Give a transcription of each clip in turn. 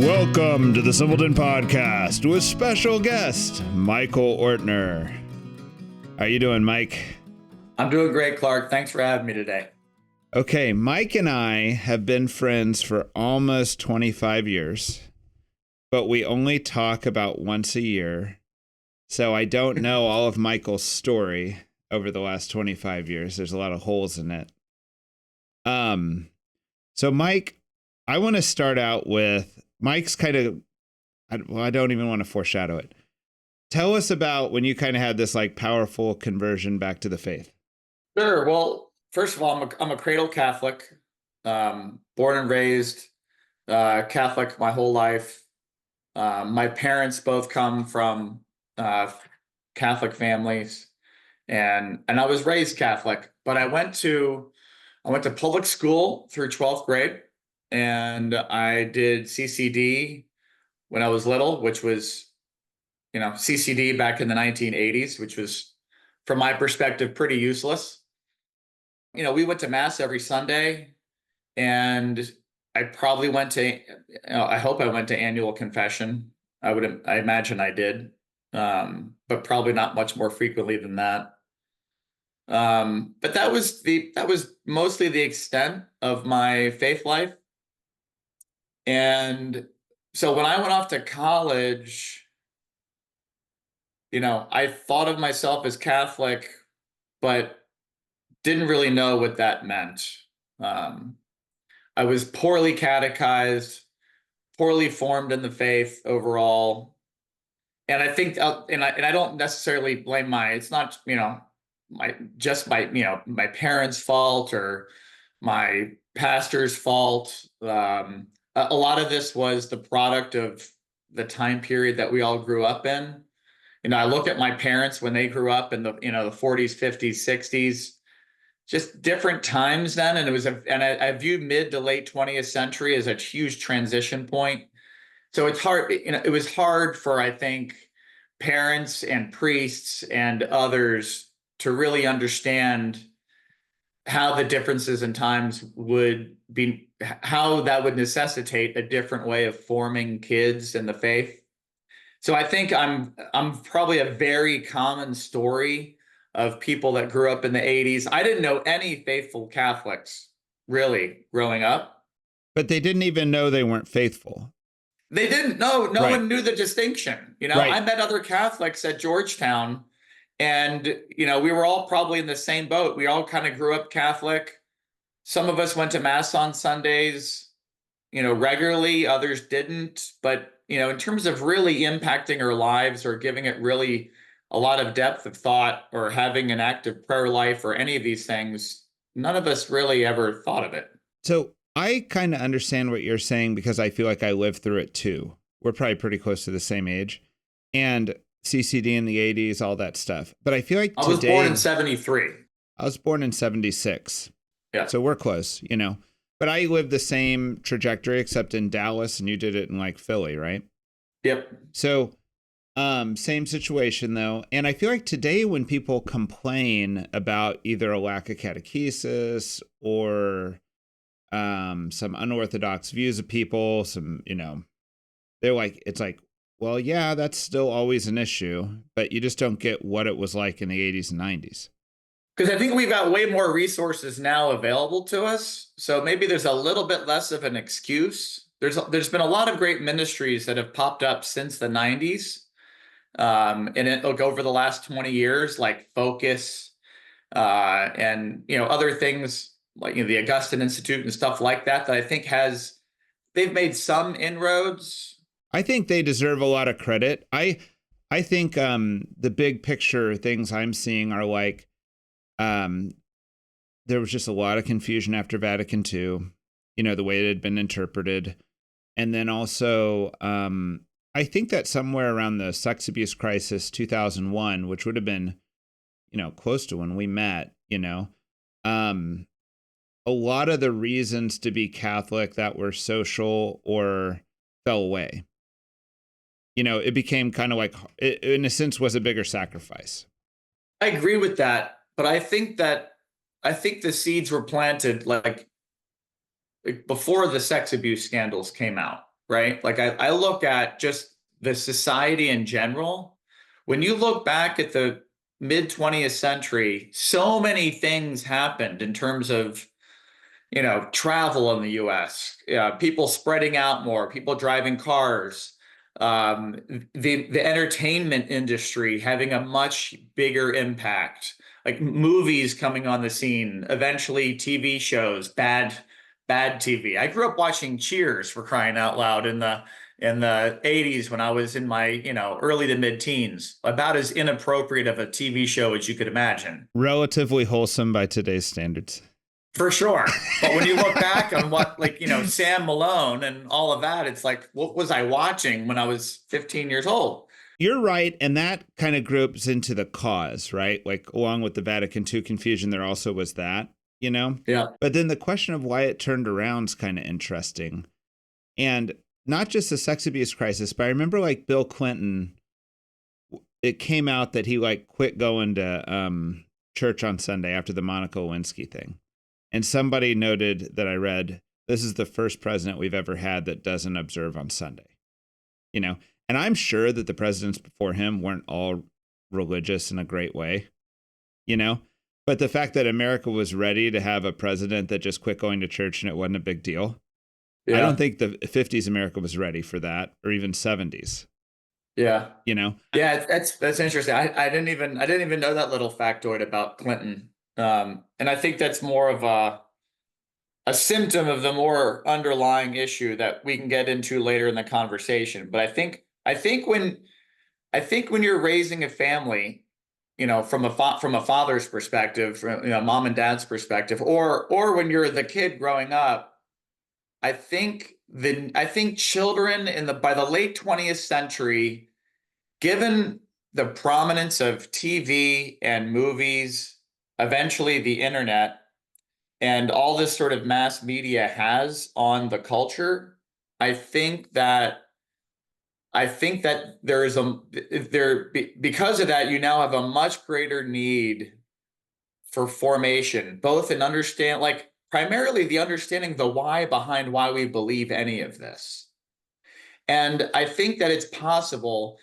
Welcome to the Simpleton Podcast with special guest, Michael Ortner. How you doing, Mike? I'm doing great, Clark. Thanks for having me today. Okay, Mike and I have been friends for almost 25 years, but we only talk about once a year. So I don't know all of Michael's story over the last 25 years. There's a lot of holes in it. So Mike, I want to start out with Mike's kind of, I don't even want to foreshadow it. Tell us about when you kind of had this like powerful conversion back to the faith. Sure. Well, first of all, I'm a cradle Catholic, born and raised Catholic my whole life. My parents both come from Catholic families, and I was raised Catholic. But I went to public school through 12th grade, and I did CCD when I was little, which was, CCD back in the 1980s, which was, from my perspective, pretty useless. We went to mass every Sunday, and I probably went to, I hope I went to annual confession. I imagine I did, but probably not much more frequently than that. But that was mostly the extent of my faith life. And so when I went off to college, I thought of myself as Catholic, but didn't really know what that meant. I was poorly catechized, poorly formed in the faith overall. And I think, and I don't necessarily blame it's not, my parents' fault or my pastor's fault. A lot of this was the product of the time period that we all grew up in. I look at my parents when they grew up in the 40s, 50s, 60s, just different times then. And I view mid to late 20th century as a huge transition point. So it's hard, it was hard for, I think, parents and priests and others to really understand how the differences in times would be, how that would necessitate a different way of forming kids in the faith. So I think I'm probably a very common story of people that grew up in the 80s. I didn't know any faithful Catholics really growing up. But they didn't even know they weren't faithful. They didn't know. No one knew the distinction. Right. I met other Catholics at Georgetown, and, we were all probably in the same boat. We all kind of grew up Catholic. Some of us went to mass on Sundays, regularly. Others didn't. But, in terms of really impacting our lives or giving it really a lot of depth of thought or having an active prayer life or any of these things, none of us really ever thought of it. So I kind of understand what you're saying because I feel like I lived through it too. We're probably pretty close to the same age. And CCD in the 80s, all that stuff. But I feel like I was born in 73. I was born in 76. Yeah. So we're close, But I lived the same trajectory except in Dallas, and you did it in like Philly, right? Yep. So same situation though. And I feel like today when people complain about either a lack of catechesis or some unorthodox views of people, they're like, it's like, well, yeah, that's still always an issue, but you just don't get what it was like in the 80s and 90s. Because I think we've got way more resources now available to us. So maybe there's a little bit less of an excuse. There's been a lot of great ministries that have popped up since the 90s. Over the last 20 years, like Focus, and, other things like, the Augustine Institute and stuff like that I think they've made some inroads. I think they deserve a lot of credit. I think the big picture things I'm seeing are like, there was just a lot of confusion after Vatican II, the way it had been interpreted. And then also, I think that somewhere around the sex abuse crisis, 2001, which would have been, close to when we met, a lot of the reasons to be Catholic that were social or fell away. It became kind of like, it, in a sense, was a bigger sacrifice. I agree with that. But I think the seeds were planted like before the sex abuse scandals came out. right? Like I look at just the society in general. When you look back at the mid 20th century, so many things happened in terms of, travel in the US, people spreading out more, people driving cars, um, the entertainment industry having a much bigger impact, like movies coming on the scene, eventually TV shows, bad TV. I grew up watching Cheers, for crying out loud, in the 80s when I was in my, early to mid teens, about as inappropriate of a TV show as you could imagine. Relatively wholesome by today's standards. For sure. But when you look back on what, like, Sam Malone and all of that, it's like, what was I watching when I was 15 years old? You're right. And that kind of groups into the cause, right? Like along with the Vatican II confusion, there also was that, Yeah. But then the question of why it turned around is kind of interesting. And not just the sex abuse crisis, but I remember like Bill Clinton, it came out that he like quit going to church on Sunday after the Monica Lewinsky thing. And somebody noted that I read, this is the first president we've ever had that doesn't observe on Sunday, And I'm sure that the presidents before him weren't all religious in a great way, But the fact that America was ready to have a president that just quit going to church and it wasn't a big deal. Yeah. I don't think the 50s America was ready for that, or even 70s. Yeah. Yeah, that's interesting. I didn't even know that little factoid about Clinton. And I think that's more of a symptom of the more underlying issue that we can get into later in the conversation. But I think when you're raising a family, from a father's perspective, from mom and dad's perspective, or when you're the kid growing up, I think children by the late 20th century, given the prominence of TV and movies, eventually the internet, and all this sort of mass media has on the culture, I think that because of that, you now have a much greater need for formation, both in primarily the understanding the why behind why we believe any of this. And I think that it's possible,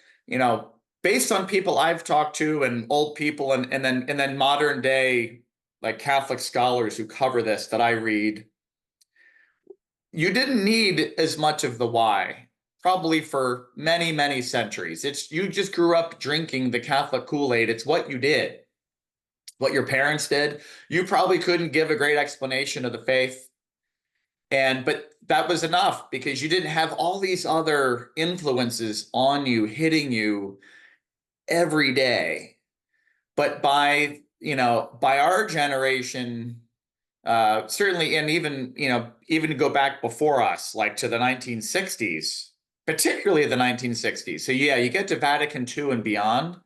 based on people I've talked to and old people and then modern day, like Catholic scholars who cover this that I read, you didn't need as much of the why, probably for many, many centuries. You just grew up drinking the Catholic Kool-Aid. It's what you did, what your parents did. You probably couldn't give a great explanation of the faith. But that was enough because you didn't have all these other influences on you, hitting you every day. But by our generation, certainly, and even go back before us, like to the 1960s, particularly the 1960s. So yeah, you get to Vatican II and beyond.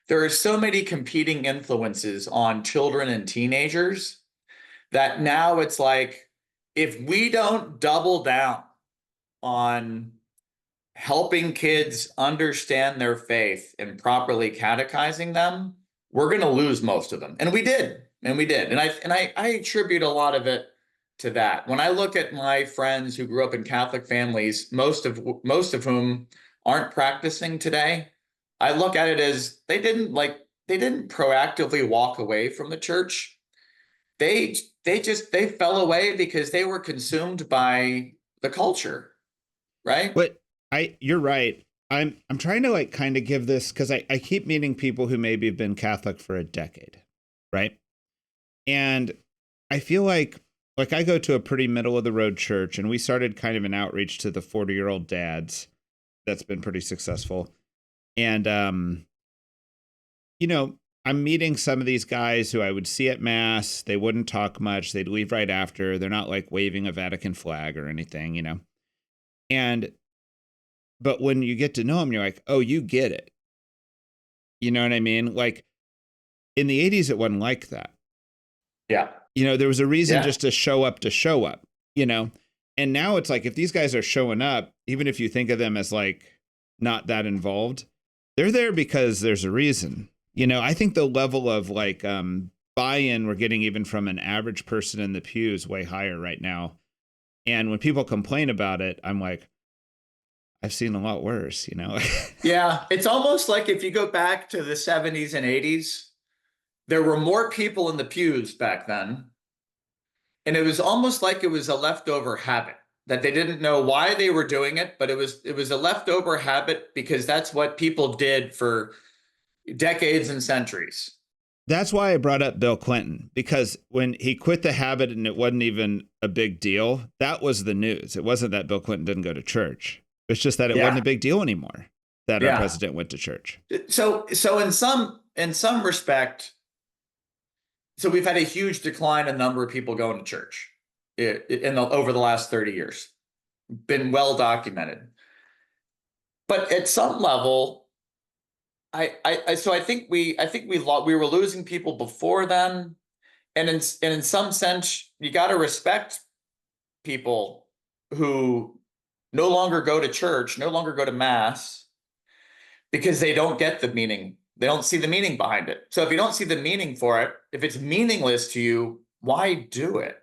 There are so many competing influences on children and teenagers that now it's like, if we don't double down on helping kids understand their faith and properly catechizing them, we're going to lose most of them. And we did. And I attribute a lot of it to that. When I look at my friends who grew up in Catholic families, most of whom aren't practicing today, I look at it as they didn't proactively walk away from the church. They fell away because they were consumed by the culture, right? But you're right. I'm trying to kind of give this, because I keep meeting people who maybe have been Catholic for a decade, right? And I feel like I go to a pretty middle of the road church, and we started kind of an outreach to the 40-year-old dads that's been pretty successful. And I'm meeting some of these guys who I would see at mass. They wouldn't talk much. They'd leave right after. They're not waving a Vatican flag or anything, but when you get to know them, you're like, oh, you get it. You know what I mean? Like in the 80s, it wasn't like that. Yeah. There was a reason just to show up, and now it's like, if these guys are showing up, even if you think of them as not that involved, they're there because there's a reason. I think the level of buy-in we're getting even from an average person in the pew is way higher right now. And when people complain about it, I'm like, I've seen a lot worse, Yeah, it's almost like if you go back to the 70s and 80s, there were more people in the pews back then. And it was almost like it was a leftover habit that they didn't know why they were doing it, but it was a leftover habit because that's what people did for decades and centuries. That's why I brought up Bill Clinton, because when he quit the habit and it wasn't even a big deal, that was the news. It wasn't that Bill Clinton didn't go to church. It's just that it wasn't a big deal anymore that our president went to church. So in some respect, so we've had a huge decline in the number of people going to church over the last 30 years. Been well documented. But at some level, I think we were losing people before then, and in some sense, you got to respect people who no longer go to church, no longer go to mass, because they don't get the meaning. They don't see the meaning behind it. So if you don't see the meaning for it, if it's meaningless to you, why do it?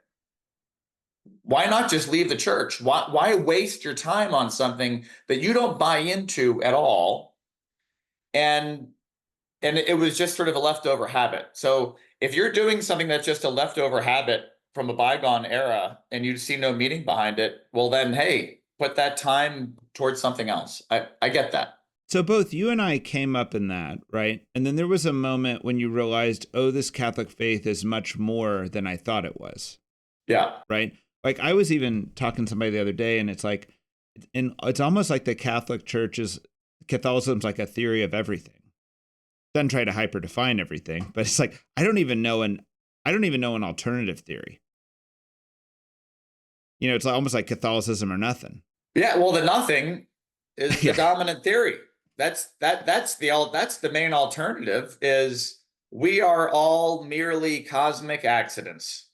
Why not just leave the church? Why waste your time on something that you don't buy into at all? And it was just sort of a leftover habit. So if you're doing something that's just a leftover habit from a bygone era and you see no meaning behind it, well then, hey, put that time towards something else. I get that. So both you and I came up in that, right? And then there was a moment when you realized, oh, this Catholic faith is much more than I thought it was. Yeah. Right? Like I was even talking to somebody the other day, and it's like, and it's almost like the Catholicism's like a theory of everything. Doesn't try to hyper define everything, but it's like I don't even know an alternative theory. It's almost like Catholicism or nothing. Yeah, well, the nothing is the dominant theory. That's the main alternative. Is we are all merely cosmic accidents,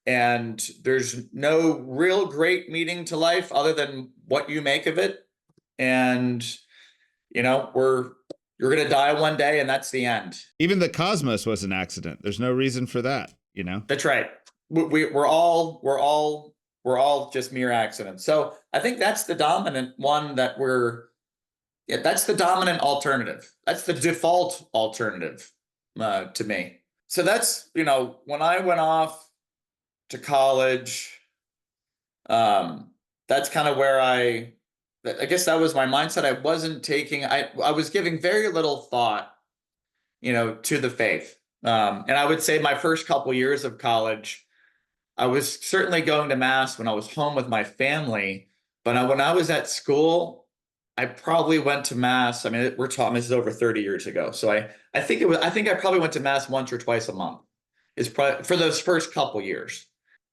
and there's no real great meaning to life other than what you make of it. And you're going to die one day, and that's the end. Even the cosmos was an accident. There's no reason for that, That's right. We're all just mere accidents. So I think that's the dominant one that's the dominant alternative. That's the default alternative to me. So that's, when I went off to college, that's kind of where I guess that was my mindset. I was giving very little thought, to the faith. And I would say my first couple years of college, I was certainly going to mass when I was home with my family, but when I was at school, I probably went to mass. I mean, this is over 30 years ago. So I think I probably went to mass once or twice a month. It's probably for those first couple years,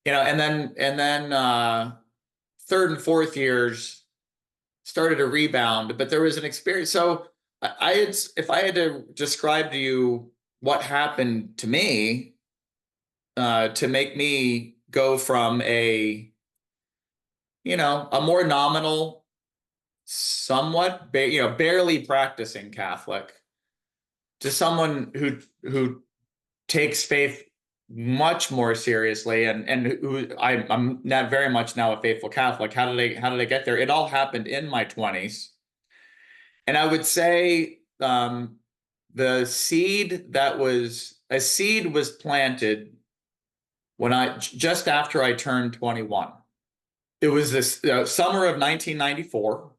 and then third and fourth years started a rebound, but there was an experience. So if I had to describe to you what happened to me, to make me go from a more nominal, somewhat barely practicing Catholic to someone who takes faith much more seriously, and who I'm not very much now a faithful Catholic. How did I get there? It all happened in my 20s, and I would say the seed was planted when just after I turned 21. It was this summer of 1994,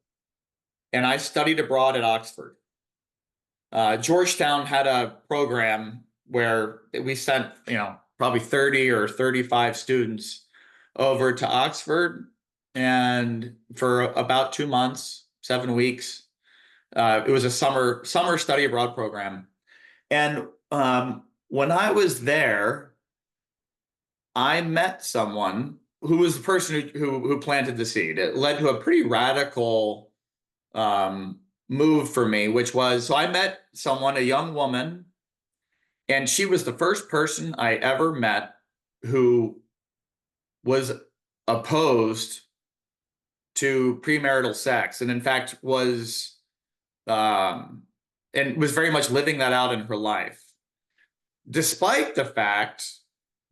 and I studied abroad at Oxford. Georgetown had a program where we sent, probably 30 or 35 students over to Oxford, and for about 2 months, 7 weeks, it was a summer study abroad program. And when I was there, I met someone who was the person who planted the seed. It led to a pretty radical move for me, which was, so I met someone, a young woman, and she was the first person I ever met who was opposed to premarital sex, and in fact was very much living that out in her life, despite the fact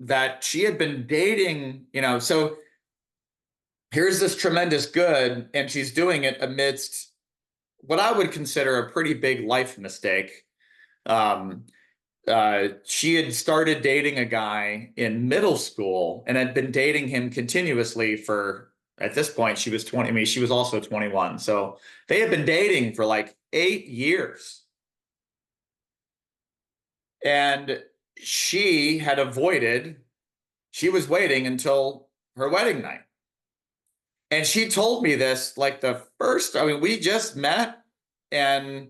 that she had been dating, so here's this tremendous good, and she's doing it amidst what I would consider a pretty big life mistake. Um, she had started dating a guy in middle school and had been dating him continuously for, at this point, she was 20. I mean, she was also 21. So they had been dating for like 8 years. And she had avoided, she was waiting until her wedding night. And she told me this like the first, I mean, we just met and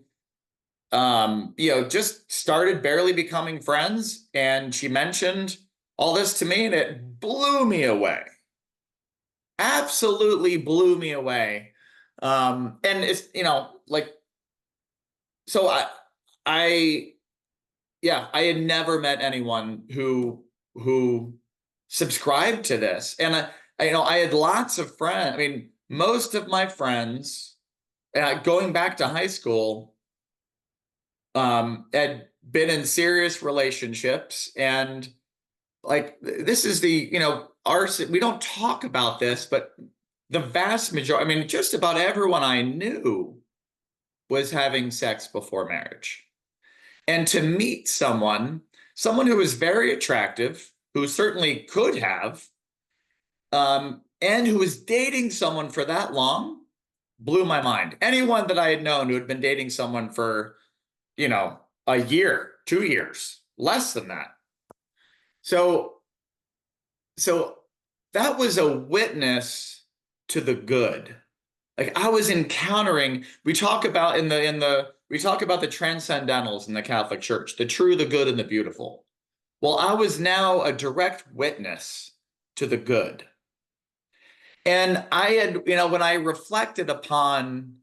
just started barely becoming friends. And she mentioned all this to me, and it blew me away. Absolutely blew me away. And it's, like, so I, yeah, I had never met anyone who subscribed to this. And I had lots of friends. I mean, most of my friends, going back to high school, had been in serious relationships, and like this is we don't talk about this, but the vast majority, I mean, just about everyone I knew was having sex before marriage. And to meet someone who was very attractive, who certainly could have, and who was dating someone for that long, blew my mind. Anyone that I had known who had been dating someone for, a year, 2 years, less than that. So that was a witness to the good. Like I was encountering, we talk about we talk about the transcendentals in the Catholic Church, the true, the good, and the beautiful. Well, I was now a direct witness to the good. And I had, when I reflected upon,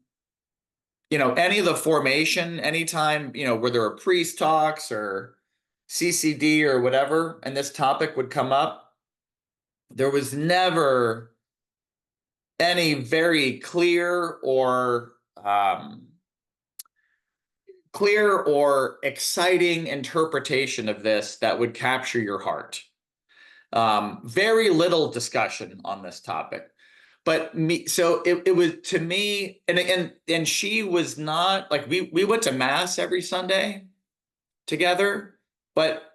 any of the formation, anytime, where there were priest talks or CCD or whatever, and this topic would come up, there was never any very clear or exciting interpretation of this that would capture your heart. Very little discussion on this topic, but so it was to me, and she was not like, we went to mass every Sunday together, but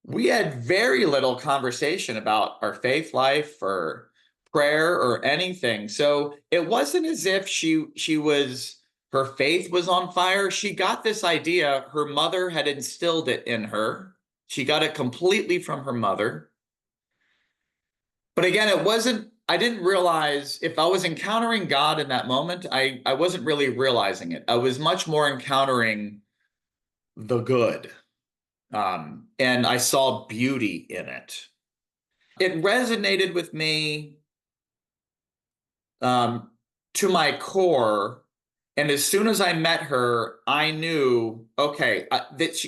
we had very little conversation about our faith life or prayer or anything. So it wasn't as if her faith was on fire. She got this idea. Her mother had instilled it in her. She got it completely from her mother. But again, I didn't realize if I was encountering God in that moment, I wasn't really realizing it. I was much more encountering the good. And I saw beauty in it. It resonated with me to my core. And as soon as I met her, I knew, okay, that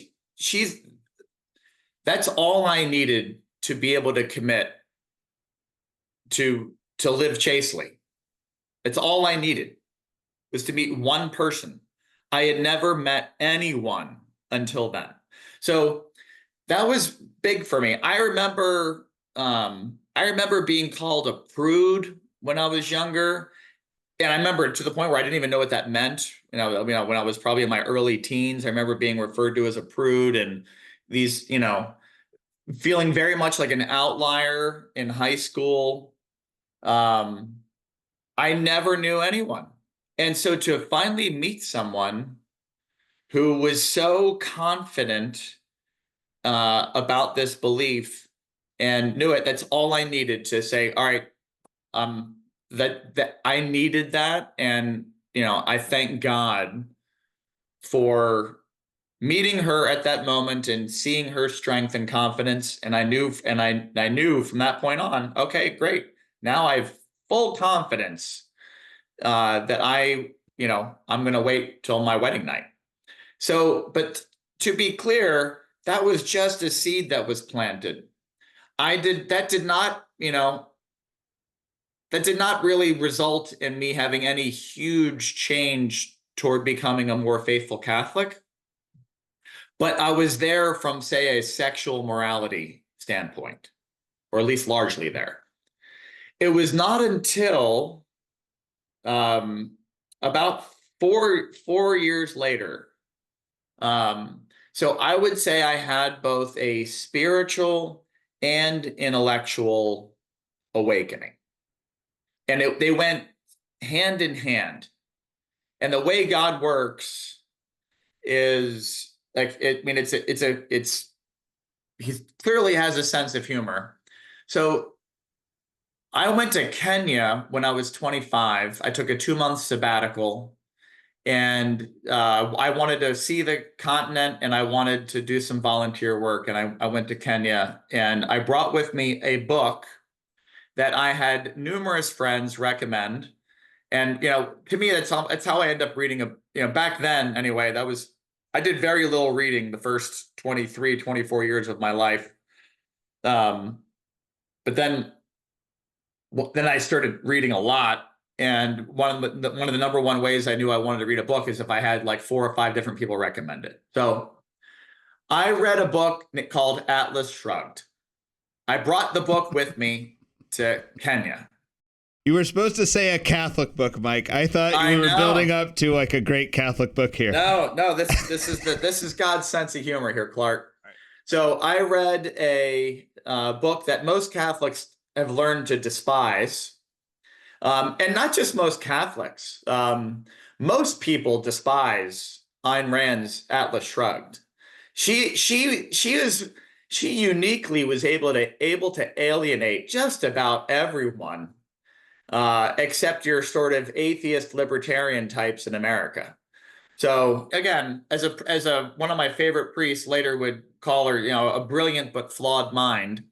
that's all I needed to be able to commit to live chastely. It's all I needed was to meet one person. I had never met anyone until then. So that was big for me. I remember being called a prude when I was younger. And I remember to the point where I didn't even know what that meant. When I was probably in my early teens, I remember being referred to as a prude, and these, feeling very much like an outlier in high school. I never knew anyone. And so to finally meet someone who was so confident about this belief and knew it, that's all I needed to say, all right, that I needed that. And, I thank God for meeting her at that moment and seeing her strength and confidence. And I knew from that point on, okay, great. Now I have full confidence that I'm going to wait till my wedding night. So, but to be clear, that was just a seed that was planted. That did not really result in me having any huge change toward becoming a more faithful Catholic. But I was there from, say, a sexual morality standpoint, or at least largely there. It was not until about four years later. So I would say I had both a spiritual and intellectual awakening, and they went hand in hand. And the way God works is like, I mean, he clearly has a sense of humor. So I went to Kenya when I was 25. I took a 2-month sabbatical, and I wanted to see the continent, and I wanted to do some volunteer work. And I went to Kenya, and I brought with me a book that I had numerous friends recommend. And, to me, that's how I end up reading back then anyway, I did very little reading the first 23, 24 years of my life. But then I started reading a lot. And one of the number one ways I knew I wanted to read a book is if I had like 4 or 5 different people recommend it. So I read a book called Atlas Shrugged. I brought the book with me to Kenya. You were supposed to say a Catholic book, Mike. I thought you were building up to like a great Catholic book here. No, this is God's sense of humor here, Clark. Right. So I read a book that most Catholics have learned to despise, and not just most Catholics. Most people despise Ayn Rand's Atlas Shrugged. She uniquely was able to alienate just about everyone, except your sort of atheist libertarian types in America. So again, as one of my favorite priests later would call her, a brilliant but flawed mind.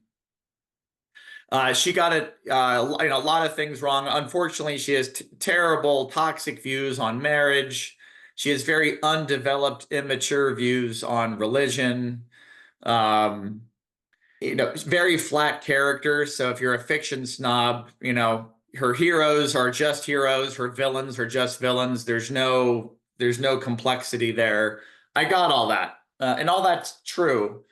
She got a lot of things wrong. Unfortunately, she has terrible, toxic views on marriage. She has very undeveloped, immature views on religion. Very flat characters. So if you're a fiction snob, her heroes are just heroes. Her villains are just villains. There's no complexity there. I got all that, and all that's true.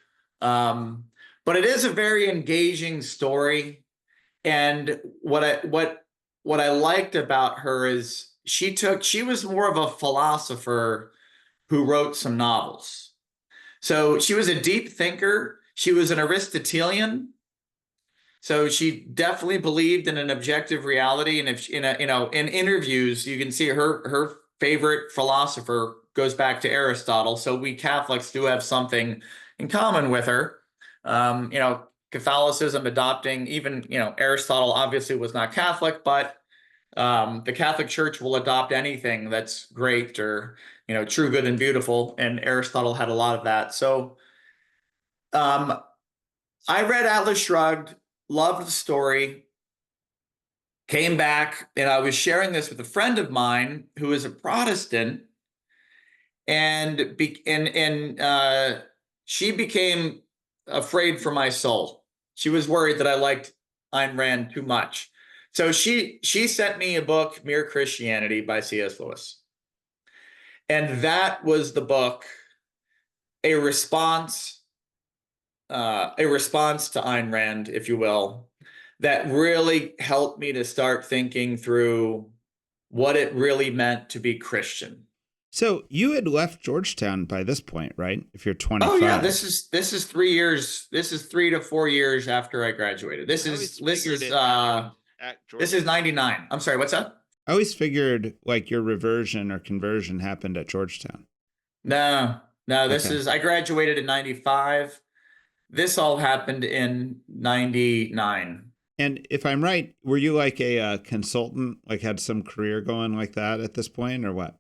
But it is a very engaging story. And what I liked about her is she was more of a philosopher who wrote some novels. So she was a deep thinker. She was an Aristotelian. So she definitely believed in an objective reality. And if in interviews, you can see her favorite philosopher goes back to Aristotle. So we Catholics do have something in common with her. Catholicism adopting even, Aristotle obviously was not Catholic, but the Catholic Church will adopt anything that's great or, true, good, and beautiful. And Aristotle had a lot of that. So I read Atlas Shrugged, loved the story, came back, and I was sharing this with a friend of mine who is a Protestant, and she became afraid for my soul. She was worried that I liked Ayn Rand too much. So she sent me a book, Mere Christianity by C.S. Lewis. And that was the book, a response to Ayn Rand, if you will, that really helped me to start thinking through what it really meant to be Christian. So you had left Georgetown by this point, right? If you're 25. Oh yeah, this is 3 years. This is 3 to 4 years after I graduated. This is 99. I'm sorry, what's that? I always figured like your reversion or conversion happened at Georgetown. No, I graduated in 95. This all happened in 99. And if I'm right, were you like a consultant, like had some career going like that at this point, or what?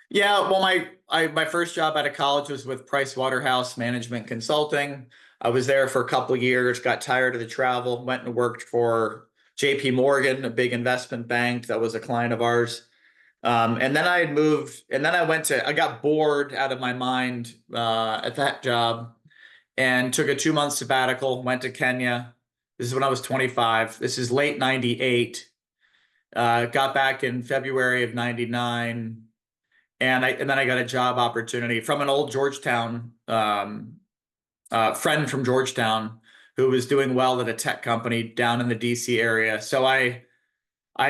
Yeah, well, my first job out of college was with Pricewaterhouse Management Consulting. I was there for a couple of years, got tired of the travel, went and worked for JP Morgan, a big investment bank that was a client of ours. And then I had moved, and then I got bored out of my mind at that job and took a 2-month sabbatical, went to Kenya. This is when I was 25. This is late 98. Got back in February of 99. And then I got a job opportunity from an old Georgetown friend from Georgetown who was doing well at a tech company down in the DC area. So I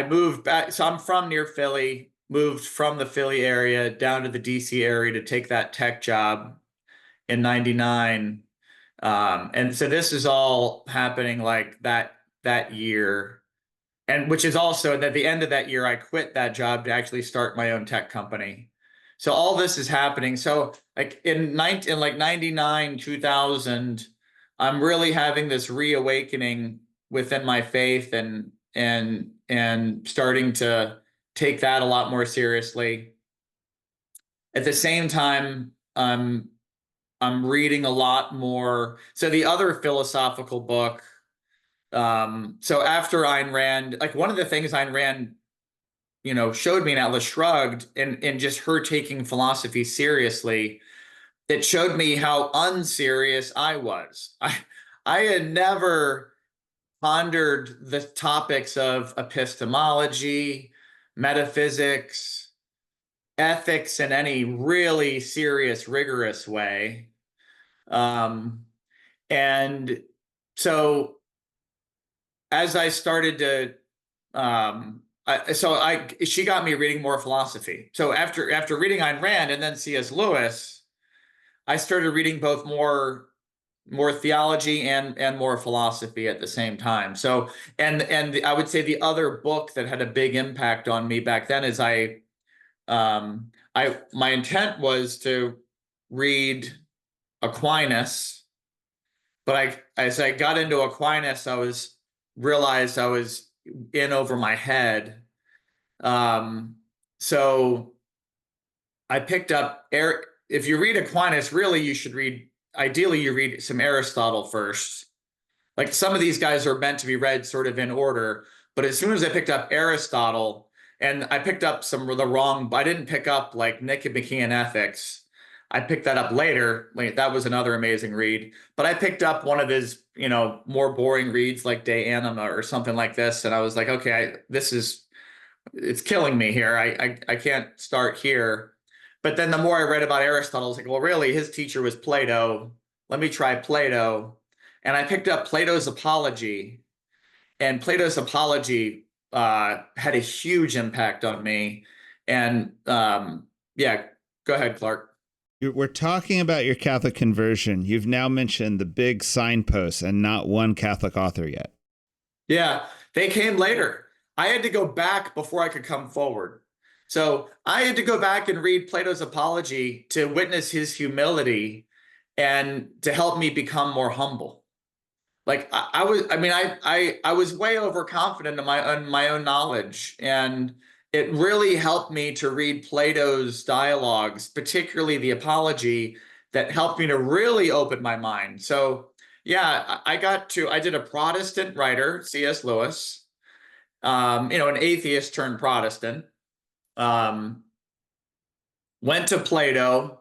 moved back. So I'm from near Philly, moved from the Philly area down to the DC area to take that tech job in '99. And so this is all happening like that year. And which is also at the end of that year, I quit that job to actually start my own tech company. So all this is happening. So like in like 99, 2000, I'm really having this reawakening within my faith and starting to take that a lot more seriously. At the same time, I'm reading a lot more. So the other philosophical book, so after Ayn Rand, like one of the things Ayn Rand, showed me in Atlas Shrugged and just her taking philosophy seriously, that showed me how unserious I was. I had never pondered the topics of epistemology, metaphysics, ethics in any really serious, rigorous way. And so as I started to, she got me reading more philosophy. So after reading Ayn Rand and then C.S. Lewis, I started reading both more theology and more philosophy at the same time. So and I would say the other book that had a big impact on me back then is my intent was to read Aquinas, but as I got into Aquinas, realized I was in over my head. So I picked up if you read Aquinas, really ideally you read some Aristotle first. Like some of these guys are meant to be read sort of in order, but as soon as I picked up Aristotle, and I picked up I didn't pick up like Nicomachean Ethics. I picked that up later. Like that was another amazing read. But I picked up one of his, more boring reads like De Anima or something like this. And I was like, okay, it's killing me here. I can't start here. But then the more I read about Aristotle, I was like, well, really, his teacher was Plato. Let me try Plato. And I picked up Plato's Apology. And Plato's Apology had a huge impact on me. And yeah, go ahead, Clark. We're talking about your Catholic conversion. You've now mentioned the big signposts and not one Catholic author yet. Yeah, they came later. I had to go back before I could come forward. So I had to go back and read Plato's Apology to witness his humility and to help me become more humble. Like I was way overconfident in my own knowledge, and it really helped me to read Plato's dialogues, particularly the Apology, that helped me to really open my mind. So yeah, I did a Protestant writer, C.S. Lewis, an atheist turned Protestant, went to Plato.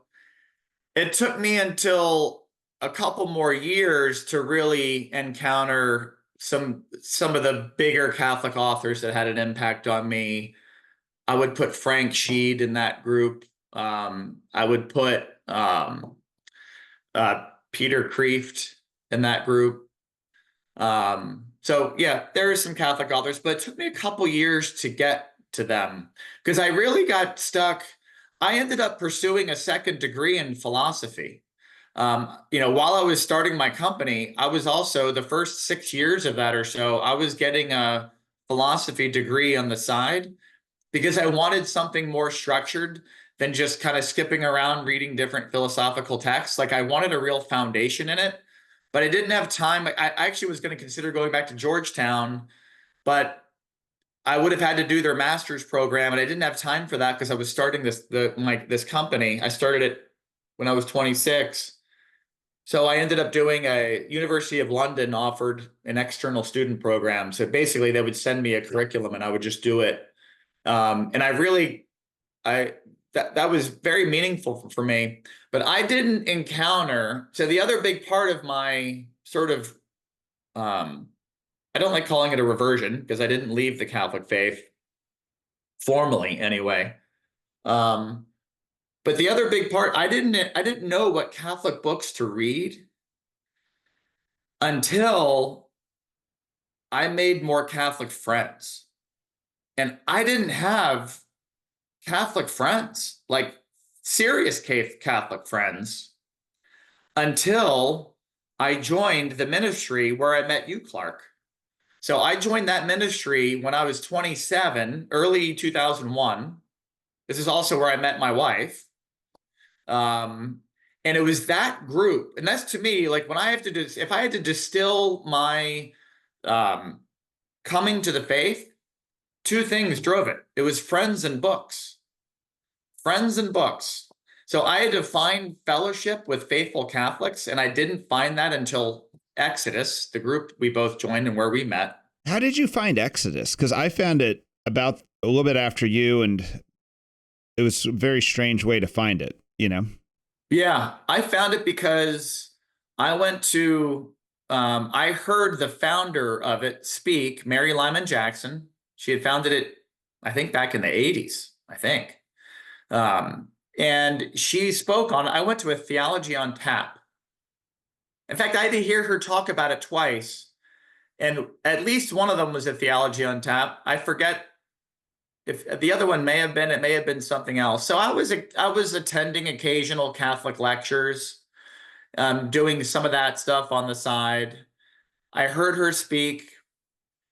It took me until a couple more years to really encounter some of the bigger Catholic authors that had an impact on me. I would put Frank Sheed in that group. I would put Peter Kreeft in that group. So yeah, there are some Catholic authors, but it took me a couple years to get to them because I really got stuck. I ended up pursuing a second degree in philosophy. While I was starting my company, I was also the first 6 years of that or so, I was getting a philosophy degree on the side because I wanted something more structured than just kind of skipping around reading different philosophical texts. Like I wanted a real foundation in it, but I didn't have time. I actually was going to consider going back to Georgetown, but I would have had to do their master's program, and I didn't have time for that because I was starting this company. I started it when I was 26. So I ended up doing a University of London offered an external student program. So basically they would send me a curriculum and I would just do it. And that was very meaningful for me, but I didn't encounter. So the other big part of my sort of, I don't like calling it a reversion because I didn't leave the Catholic faith formally anyway. But the other big part, I didn't know what Catholic books to read. until I made more Catholic friends. And I didn't have Catholic friends, like serious Catholic friends, until I joined the ministry where I met you, Clark. So I joined that ministry when I was 27, early 2001. This is also where I met my wife. And it was that group. And that's, to me, like, when I have to do, if I had to distill my coming to the faith, two things drove it. It was friends and books. Friends and books. So I had to find fellowship with faithful Catholics, and I didn't find that until Exodus, the group we both joined and where we met. How did you find Exodus? Because I found it about a little bit after you, and it was a very strange way to find it, you know? Yeah, I found it because I went to, I heard the founder of it speak, Mary Lyman Jackson. She had founded it, I think, back in the 80s, I think. And she spoke on, I went to a Theology on Tap. In fact, I had to hear her talk about it twice. And at least one of them was a Theology on Tap. I forget if the other one may have been something else. So I was attending occasional Catholic lectures, doing some of that stuff on the side. I heard her speak.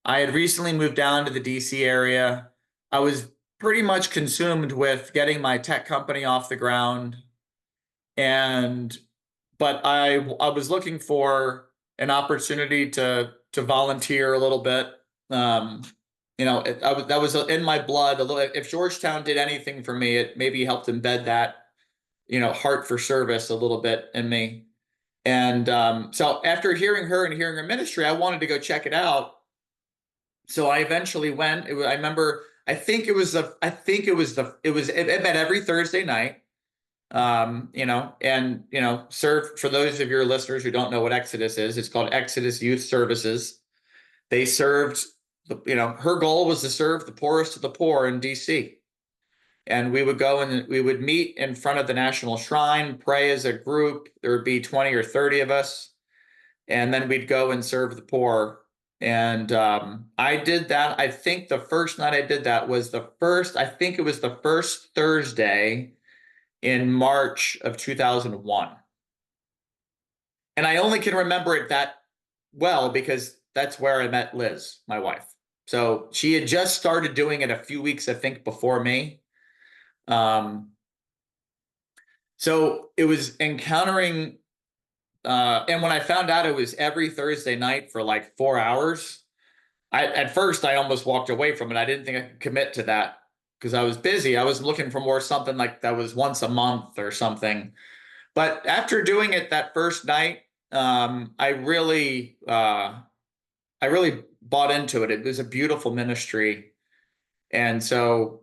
I had recently moved down to the DC area. I was pretty much consumed with getting my tech company off the ground. But I was looking for an opportunity to volunteer a little bit. That was in my blood a little. If Georgetown did anything for me, it maybe helped embed that, heart for service a little bit in me. And so after hearing her and hearing her ministry, I wanted to go check it out. So I eventually went. I remember. It met every Thursday night. Serve, for those of your listeners who don't know what Exodus is, it's called Exodus Youth Services. They served, her goal was to serve the poorest of the poor in DC. And we would go and we would meet in front of the National Shrine, pray as a group. There would be 20 or 30 of us. And then we'd go and serve the poor. And I did that. I think the first night I did that was the first Thursday in March of 2001. And I only can remember it that well because that's where I met Liz, my wife. So she had just started doing it a few weeks, I think, before me. So it was encountering, and when I found out it was every Thursday night for like 4 hours, at first I almost walked away from it. I didn't think I could commit to that because I was busy. I was looking for more something like that was once a month or something. But after doing it that first night, I really bought into it. It was a beautiful ministry. And so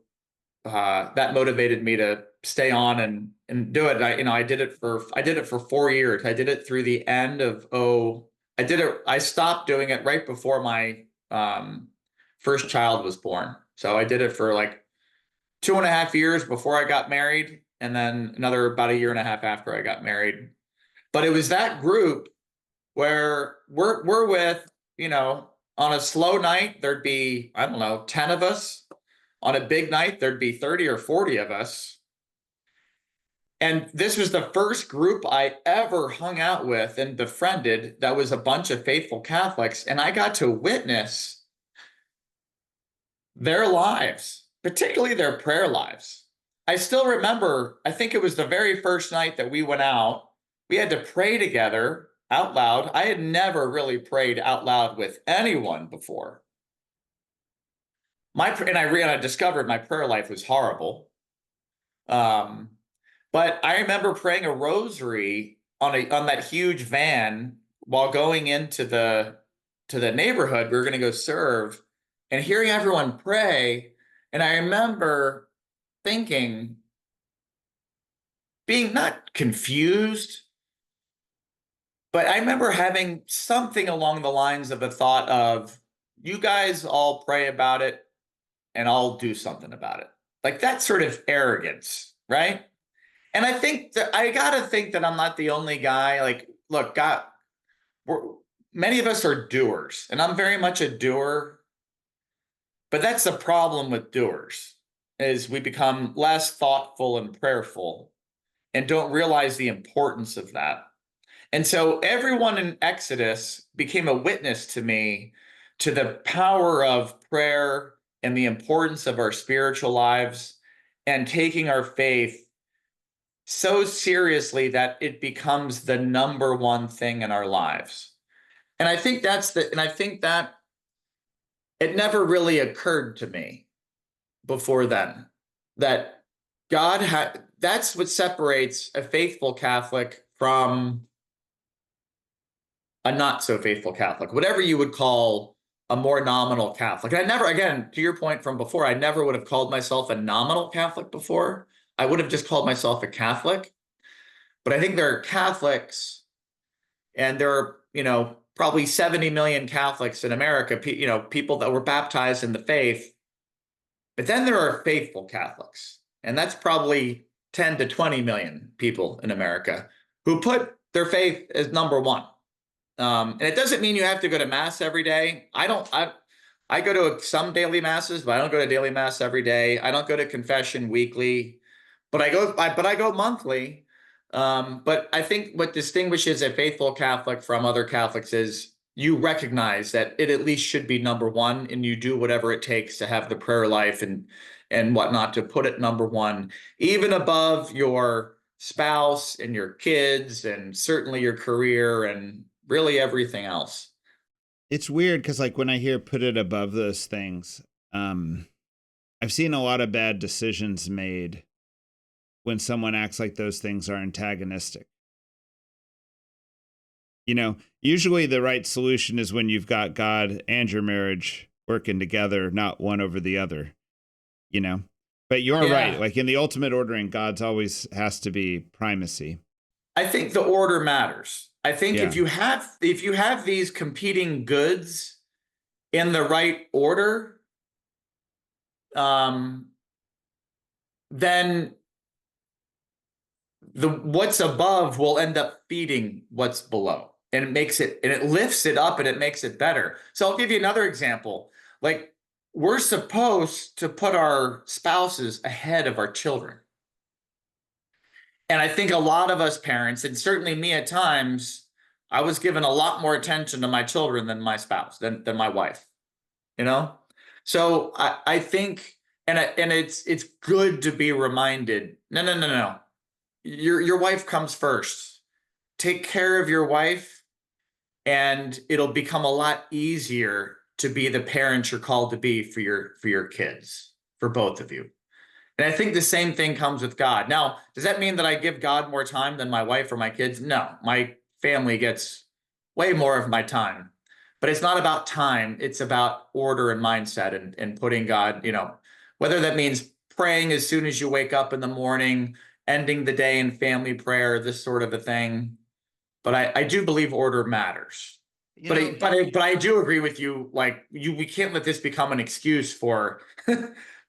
that motivated me to stay on and do it. I did it for 4 years. I did it through the end of, I stopped doing it right before my first child was born. So I did it for like 2.5 years before I got married, and then another about 1.5 years after I got married. But it was that group where we're with, on a slow night, there'd be, 10 of us. On a big night, there'd be 30 or 40 of us. And this was the first group I ever hung out with and befriended that was a bunch of faithful Catholics. And I got to witness their lives, particularly their prayer lives. I still remember, I think it was the very first night that we went out, we had to pray together out loud. I had never really prayed out loud with anyone before. I discovered my prayer life was horrible. But I remember praying a rosary on that huge van while going into the neighborhood we were going to go serve, and hearing everyone pray. And I remember thinking, being not confused, but I remember having something along the lines of a thought of, you guys all pray about it and I'll do something about it. Like that sort of arrogance, right? And I got to think that I'm not the only guy. Like, look, God, many of us are doers, and I'm very much a doer, but that's the problem with doers, is we become less thoughtful and prayerful and don't realize the importance of that. And so everyone in Exodus became a witness to me to the power of prayer and the importance of our spiritual lives and taking our faith so seriously that it becomes the number one thing in our lives. And I think that it never really occurred to me before then that that's what separates a faithful Catholic from a not so faithful Catholic, whatever you would call a more nominal Catholic. And I never, again, to your point from before, I never would have called myself a nominal Catholic before. I would have just called myself a Catholic. But I think there are Catholics, and there are, probably 70 million Catholics in America, people that were baptized in the faith. But then there are faithful Catholics, and that's probably 10 to 20 million people in America who put their faith as number one. And it doesn't mean you have to go to mass every day. I go to some daily masses, but I don't go to daily mass every day. I don't go to confession weekly, but I go monthly. But I think what distinguishes a faithful Catholic from other Catholics is you recognize that it at least should be number one, and you do whatever it takes to have the prayer life and whatnot to put it number one, even above your spouse and your kids and certainly your career and really everything else. It's weird because, like, when I hear put it above those things, I've seen a lot of bad decisions made when someone acts like those things are antagonistic. Usually the right solution is when you've got God and your marriage working together, not one over the other, But you're right. Like, in the ultimate ordering, God's always has to be primacy. I think the order matters. I think if you have these competing goods in the right order, then what's above will end up feeding what's below, and it lifts it up and it makes it better. So I'll give you another example. Like, we're supposed to put our spouses ahead of our children. And I think a lot of us parents, and certainly me at times, I was given a lot more attention to my children than my spouse, than my wife, So I think, and it's good to be reminded, no. Your wife comes first. Take care of your wife, and it'll become a lot easier to be the parent you're called to be for your kids, for both of you. And I think the same thing comes with God. Now, does that mean that I give God more time than my wife or my kids? No, my family gets way more of my time. But it's not about time. It's about order and mindset and putting God, whether that means praying as soon as you wake up in the morning, ending the day in family prayer, this sort of a thing. But I do believe order matters. But I do agree with you. Like, we can't let this become an excuse for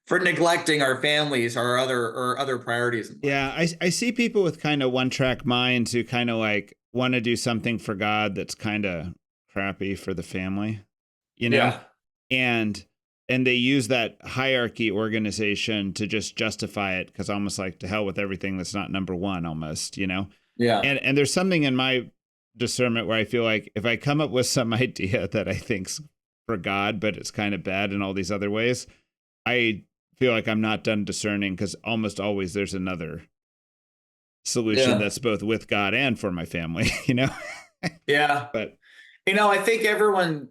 for neglecting our families or other priorities. Yeah, I see people with kind of one-track minds who kind of like want to do something for God that's kind of crappy for the family, Yeah. And they use that hierarchy organization to just justify it, because almost like, to hell with everything that's not number one, almost, Yeah. And there's something in my discernment where I feel like if I come up with some idea that I think's for God, but it's kind of bad in all these other ways, I feel like I'm not done discerning, because almost always there's another solution that's both with God and for my family, Yeah. But I think everyone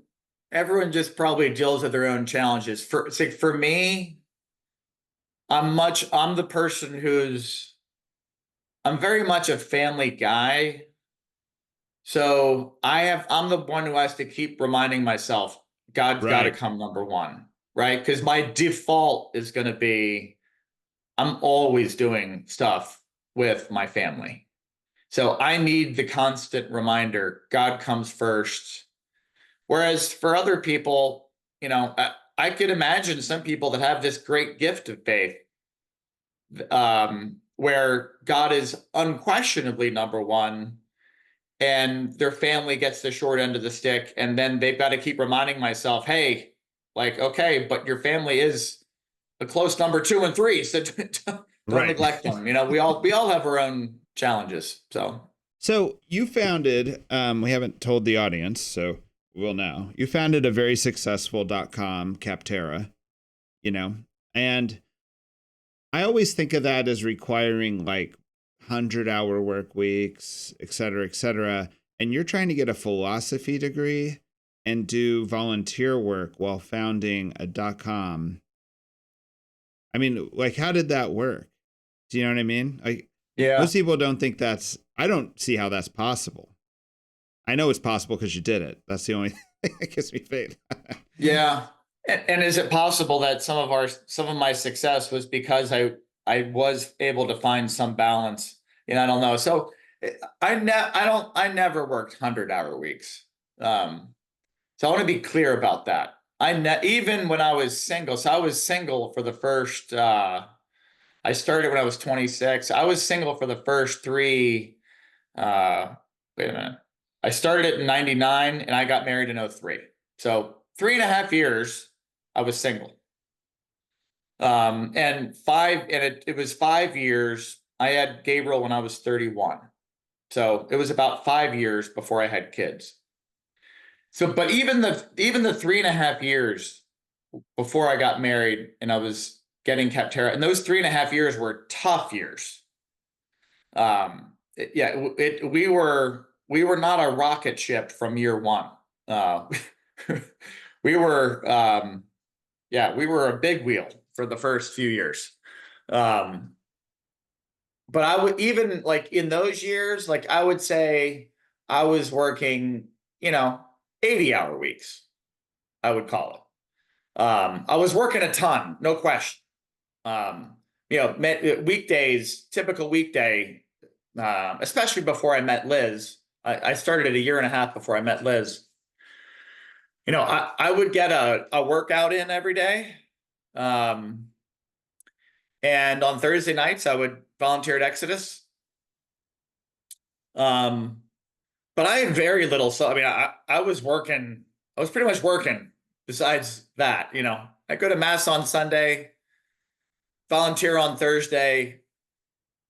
just probably deals with their own challenges. For me, I'm the person I'm very much a family guy. So I'm the one who has to keep reminding myself, God's got to come number one, right? Because my default is going to be, I'm always doing stuff with my family. So I need the constant reminder, God comes first. Whereas for other people, I could imagine some people that have this great gift of faith, where God is unquestionably number one, and their family gets the short end of the stick. And then they've got to keep reminding myself, hey, like, okay, but your family is a close number 2 and 3. So don't Right. neglect them. We all have our own challenges. So you founded, we haven't told the audience, so we'll now. You founded a very successful .com, Capterra, and I always think of that as requiring like 100-hour work weeks, et cetera, and you're trying to get a philosophy degree and do volunteer work while founding a .com. I mean, like, how did that work? Do you know what I mean? Like, yeah, most people don't think I don't see how that's possible. I know it's possible because you did it. That's the only thing that gives me faith. yeah. And is it possible that some of my success was because I was able to find some balance? I don't know. So I never worked 100-hour weeks. So I want to be clear about that. Even when I was single. So I was single for the first. I started when I was 26. I was single for the first 3. Wait a minute. I started in 99 and I got married in 03. So 3.5 years I was single. And it was 5 years. I had Gabriel when I was 31. So it was about 5 years before I had kids. So, but even the 3.5 years before I got married and I was getting Capterra, and those 3.5 years were tough years. We were not a rocket ship from year one. We were, we were a big wheel for the first few years. But I would, even like in those years, like I would say I was working, 80-hour weeks, I would call it. I was working a ton, no question. Weekdays, typical weekday, especially before I met Liz. I started it a year and a half before I met Liz. I would get a workout in every day. And on Thursday nights, I would volunteer at Exodus. But I had very little. So, I mean, I was working, I was pretty much working besides that. I go to mass on Sunday, volunteer on Thursday.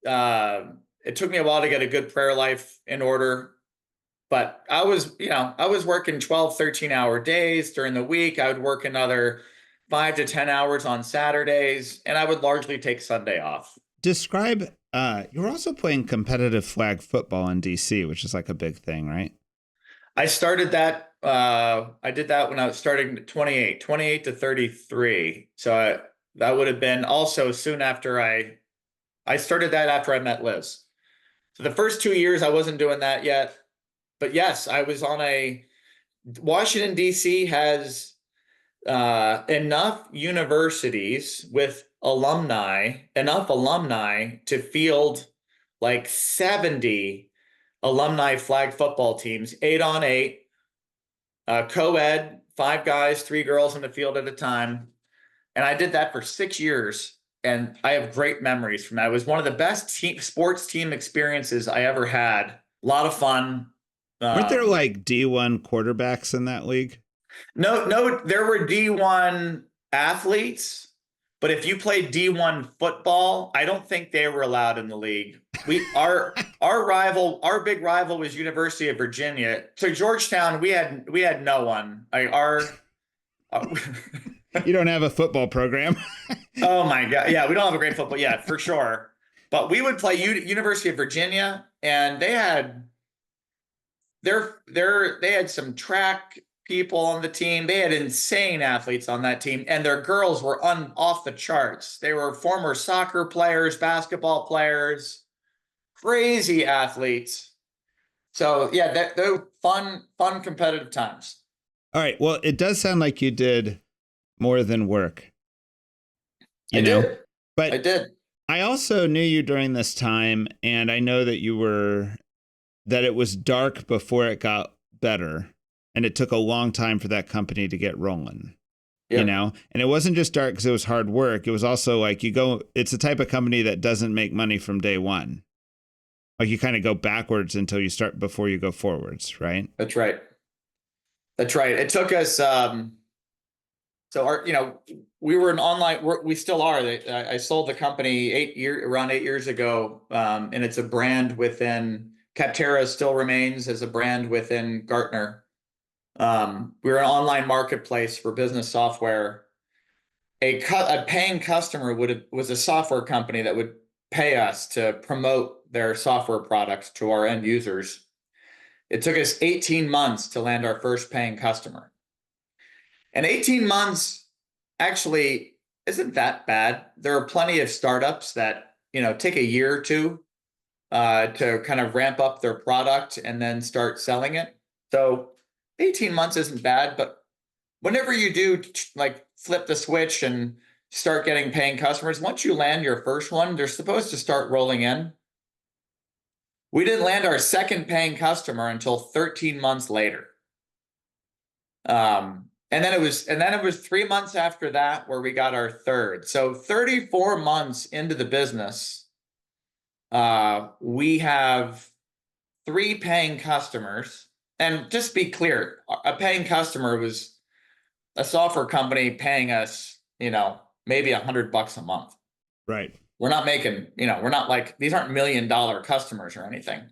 It took me a while to get a good prayer life in order, but I was working 12, 13-hour days during the week. I would work another 5 to 10 hours on Saturdays, and I would largely take Sunday off. Describe, you were also playing competitive flag football in DC, which is like a big thing, right? I started that. I did that when I was starting 28 to 33. So that would have been also soon after I started that after I met Liz. So the first 2 years I wasn't doing that yet, but yes, I was on Washington, DC has enough universities with enough alumni to field like 70 alumni flag football teams, 8-on-8, co-ed, 5 guys, 3 girls in the field at a time. And I did that for 6 years. And I have great memories from that. It was one of the best sports team experiences I ever had. A lot of fun. Weren't there like D1 quarterbacks in that league? No, there were D1 athletes, but if you played D1 football, I don't think they were allowed in the league. Our big rival was University of Virginia. So Georgetown, we had no one. You don't have a football program. Oh my God. Yeah, we don't have a great football. Yeah, for sure. But we would play University of Virginia, and they had some track people on the team. They had insane athletes on that team, and their girls were off the charts. They were former soccer players, basketball players, crazy athletes. So yeah, they're fun competitive times. All right. Well, it does sound like you did more than work. I did. But I did. I also knew you during this time, and I know that that it was dark before it got better, and it took a long time for that company to get rolling. Yep. And it wasn't just dark because it was hard work. It was also like it's the type of company that doesn't make money from day one. Like you kind of go backwards until you start before you go forwards, right? That's right. That's right. It took us, we were an online, we still are. I sold the company around 8 years ago. And it's a brand within, Capterra still remains as a brand within Gartner. We're an online marketplace for business software. A paying customer was a software company that would pay us to promote their software products to our end users. It took us 18 months to land our first paying customer. And 18 months actually isn't that bad. There are plenty of startups that, take a year or two to kind of ramp up their product and then start selling it. So 18 months isn't bad, but whenever you do like flip the switch and start getting paying customers, once you land your first one, they're supposed to start rolling in. We didn't land our second paying customer until 13 months later. And then it was 3 months after that where we got our third. So 34 months into the business, we have 3 paying customers. And just be clear, a paying customer was a software company paying us, maybe $100 a month. Right. We're not making, we're not like, these aren't $1 million customers or anything.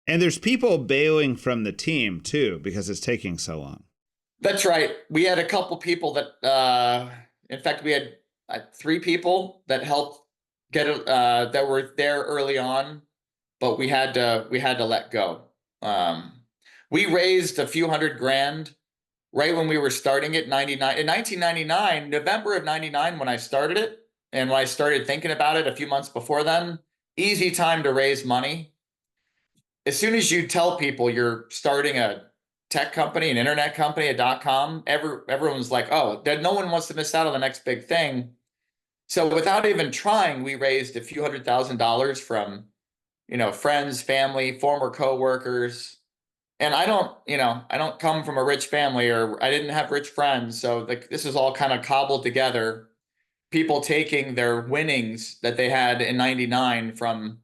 And there's people bailing from the team too, because it's taking so long. That's right. We had a couple people that, in fact, we had 3 people that helped get it, that were there early on, but we had to let go. We raised a few $100,000 right when we were starting it in 1999, November of 99, when I started it. And when I started thinking about it a few months before then, easy time to raise money. As soon as you tell people you're starting a tech company, an internet company, a .com, everyone's like, oh, no one wants to miss out on the next big thing. So without even trying, we raised a few $100,000 from, friends, family, former coworkers. And I don't come from a rich family, or I didn't have rich friends. So this is all kind of cobbled together. People taking their winnings that they had in 99 from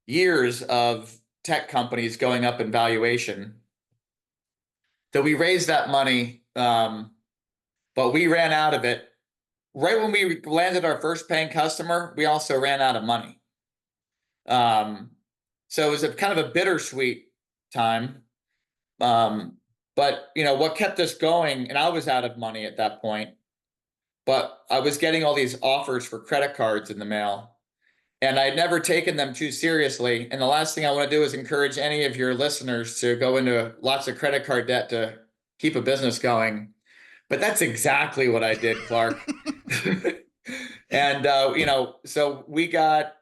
years of tech companies going up in valuation. So we raised that money, but we ran out of it. Right when we landed our first paying customer, we also ran out of money. So it was a kind of a bittersweet time. But what kept us going, and I was out of money at that point, but I was getting all these offers for credit cards in the mail, and I'd never taken them too seriously. And the last thing I want to do is encourage any of your listeners to go into lots of credit card debt to keep a business going. But that's exactly what I did, Clark. And, so we got,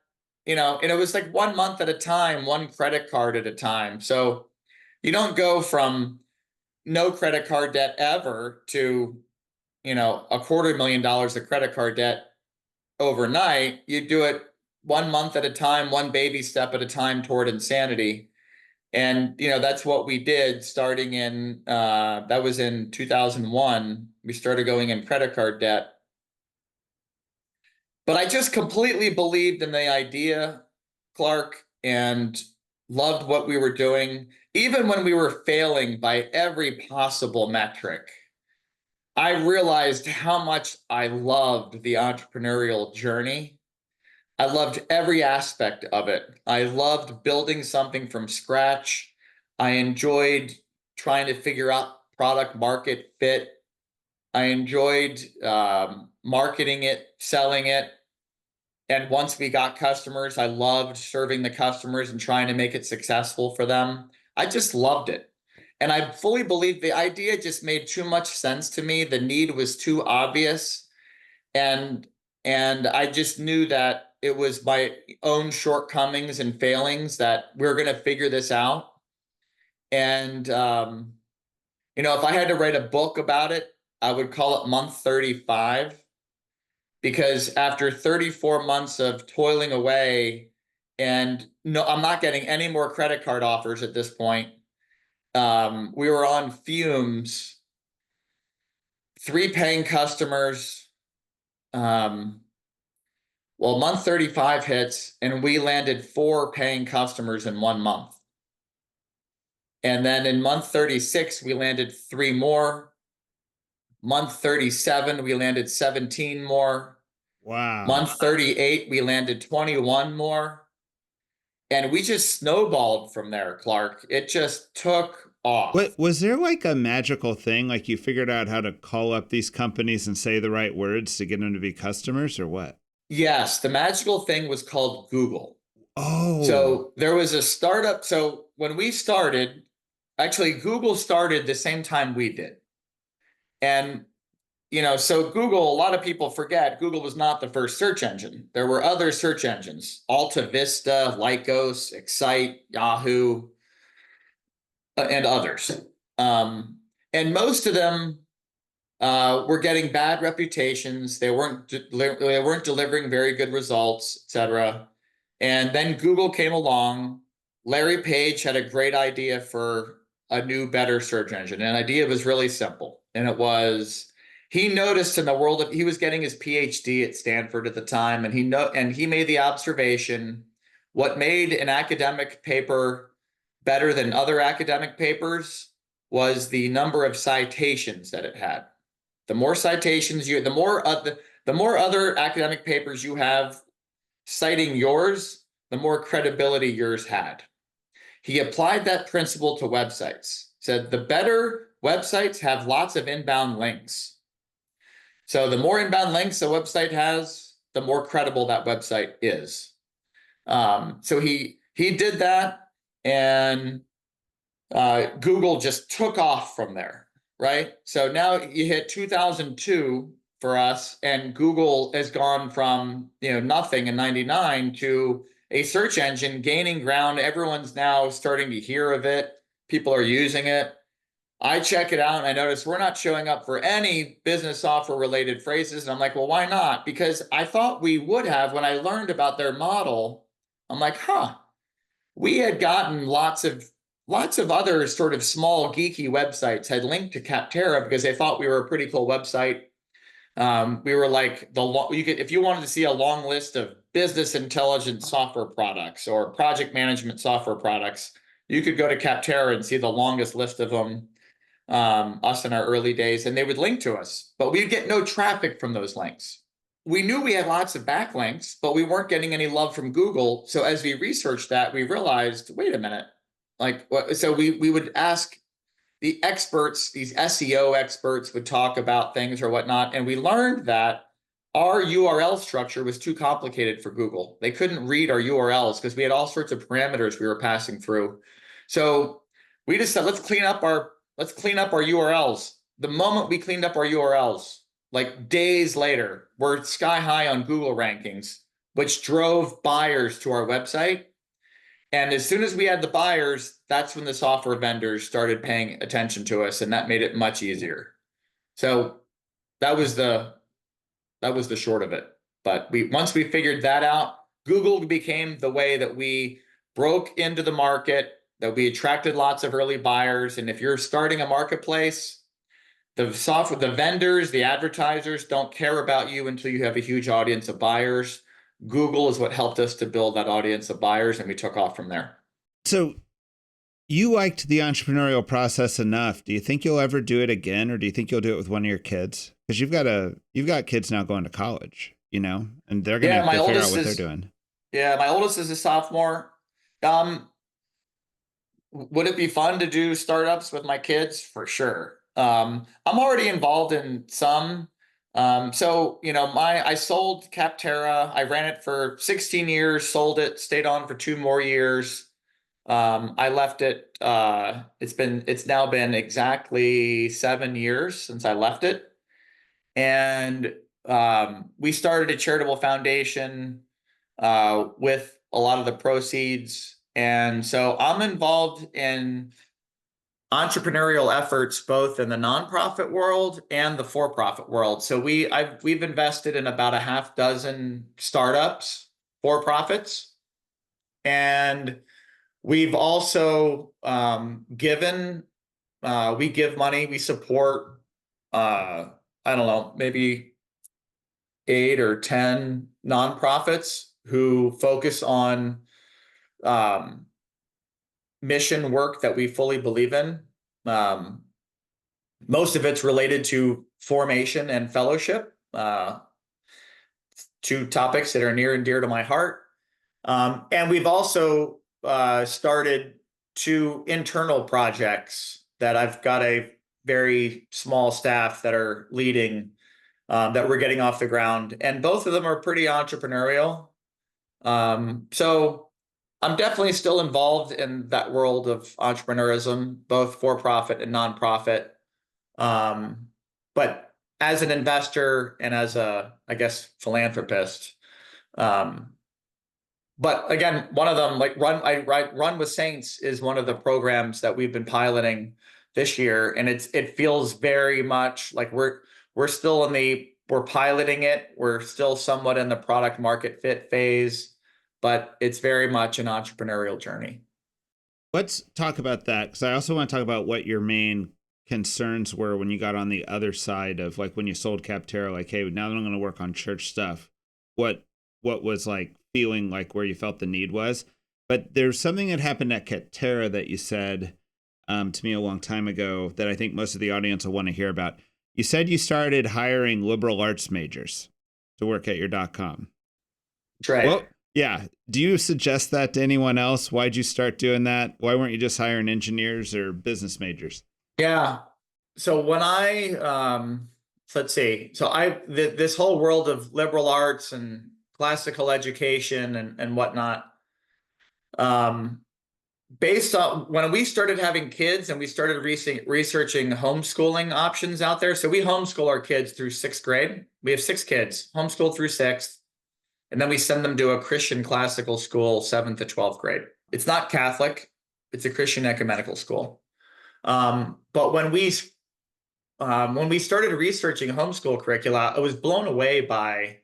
and it was like 1 month at a time, one credit card at a time. So you don't go from no credit card debt ever to, $250,000 of credit card debt overnight. You do it 1 month at a time, one baby step at a time toward insanity. And, that's what we did starting in, that was in 2001. We started going in credit card debt. But I just completely believed in the idea, Clark, and loved what we were doing, even when we were failing by every possible metric. I realized how much I loved the entrepreneurial journey. I loved every aspect of it. I loved building something from scratch. I enjoyed trying to figure out product market fit. I enjoyed marketing it, selling it. And once we got customers, I loved serving the customers and trying to make it successful for them. I just loved it. And I fully believe the idea just made too much sense to me. The need was too obvious. And I just knew that it was my own shortcomings and failings that we're going to figure this out. And, if I had to write a book about it, I would call it month 35. Because after 34 months of toiling away, and no, I'm not getting any more credit card offers at this point. We were on fumes, 3 paying customers. Well, month 35 hits and we landed 4 paying customers in 1 month. And then in month 36, we landed 3 more. Month 37, we landed 17 more. Wow. Month 38, we landed 21 more. And we just snowballed from there, Clark. It just took off. What was there like a magical thing? Like you figured out how to call up these companies and say the right words to get them to be customers, or what? Yes, the magical thing was called Google. Oh. So there was a startup. So when we started, actually, Google started the same time we did. And, so Google, a lot of people forget, Google was not the first search engine. There were other search engines, Alta Vista, Lycos, Excite, Yahoo, and others. And most of them were getting bad reputations. They weren't delivering very good results, etc. And then Google came along. Larry Page had a great idea for a new, better search engine. And the idea was really simple. And it was, he noticed in the world that he was getting his PhD at Stanford at the time. And he made the observation, what made an academic paper better than other academic papers was the number of citations that it had. The more citations the more other academic papers you have citing yours, the more credibility yours had. He applied that principle to websites. Said the better websites have lots of inbound links. So the more inbound links a website has, the more credible that website is. So he did that, and Google just took off from there. Right. So now you hit 2002 for us, and Google has gone from, nothing in 99 to a search engine gaining ground. Everyone's now starting to hear of it. People are using it. I check it out and I notice we're not showing up for any business software related phrases. And I'm like, well, why not? Because I thought we would have. When I learned about their model, I'm like, we had gotten lots of other sort of small geeky websites had linked to Capterra because they thought we were a pretty cool website. We were like if you wanted to see a long list of business intelligence software products or project management software products, you could go to Capterra and see the longest list of them, us in our early days, and they would link to us, but we'd get no traffic from those links. We knew we had lots of backlinks, but we weren't getting any love from Google. So as we researched that, we realized, wait a minute, so we would ask the experts, these SEO experts would talk about things or whatnot. And we learned that our URL structure was too complicated for Google. They couldn't read our URLs because we had all sorts of parameters we were passing through. So we just said, let's clean up our URLs. The moment we cleaned up our URLs, like days later, we're sky high on Google rankings, which drove buyers to our website. And as soon as we had the buyers, that's when the software vendors started paying attention to us, and that made it much easier. So that was the short of it. But once we figured that out, Google became the way that we broke into the market, that we attracted lots of early buyers. And if you're starting a marketplace, the vendors, the advertisers don't care about you until you have a huge audience of buyers. Google is what helped us to build that audience of buyers, and we took off from there. So you liked the entrepreneurial process enough. Do you think you'll ever do it again, or do you think you'll do it with one of your kids? Because you've got kids now going to college, and they're going to have to figure out what they're doing. Yeah, my oldest is a sophomore. Would it be fun to do startups with my kids? For sure. I'm already involved in some. I sold Capterra. I ran it for 16 years, sold it, stayed on for 2 more years. I left it. It's now been exactly 7 years since I left it. And we started a charitable foundation with a lot of the proceeds. And so I'm involved in entrepreneurial efforts both in the nonprofit world and the for-profit world. So we've invested in about a half dozen startups, for-profits, and we've also given. We give money. We support. I don't know, maybe 8 or 10 nonprofits who focus on mission work that we fully believe in. Most of it's related to formation and fellowship, two topics that are near and dear to my heart. And we've also started 2 internal projects that I've got a very small staff that are leading, that we're getting off the ground. And both of them are pretty entrepreneurial. So I'm definitely still involved in that world of entrepreneurism, both for-profit and nonprofit. But as an investor and as a, I guess, philanthropist. But again, one of them, like Run with Saints, is one of the programs that we've been piloting this year, and it feels very much like we're still we're piloting it. We're still somewhat in the product market fit phase, but it's very much an entrepreneurial journey. Let's talk about that, because I also want to talk about what your main concerns were when you got on the other side of, like, when you sold Capterra, like, hey, now that I'm going to work on church stuff, what was like feeling like where you felt the need was. But there's something that happened at Capterra that you said to me a long time ago that I think most of the audience will want to hear about. You said you started hiring liberal arts majors to work at your .com. That's right. Well, yeah. Do you suggest that to anyone else? Why'd you start doing that? Why weren't you just hiring engineers or business majors? Yeah. So when let's see. So this whole world of liberal arts and classical education and whatnot, based on when we started having kids and we started researching homeschooling options out there. So we homeschool our kids through 6th grade. We have 6 kids homeschooled through 6th. And then we send them to a Christian classical school, 7th to 12th grade. It's not Catholic. It's a Christian ecumenical school. But when we started researching homeschool curricula, I was blown away by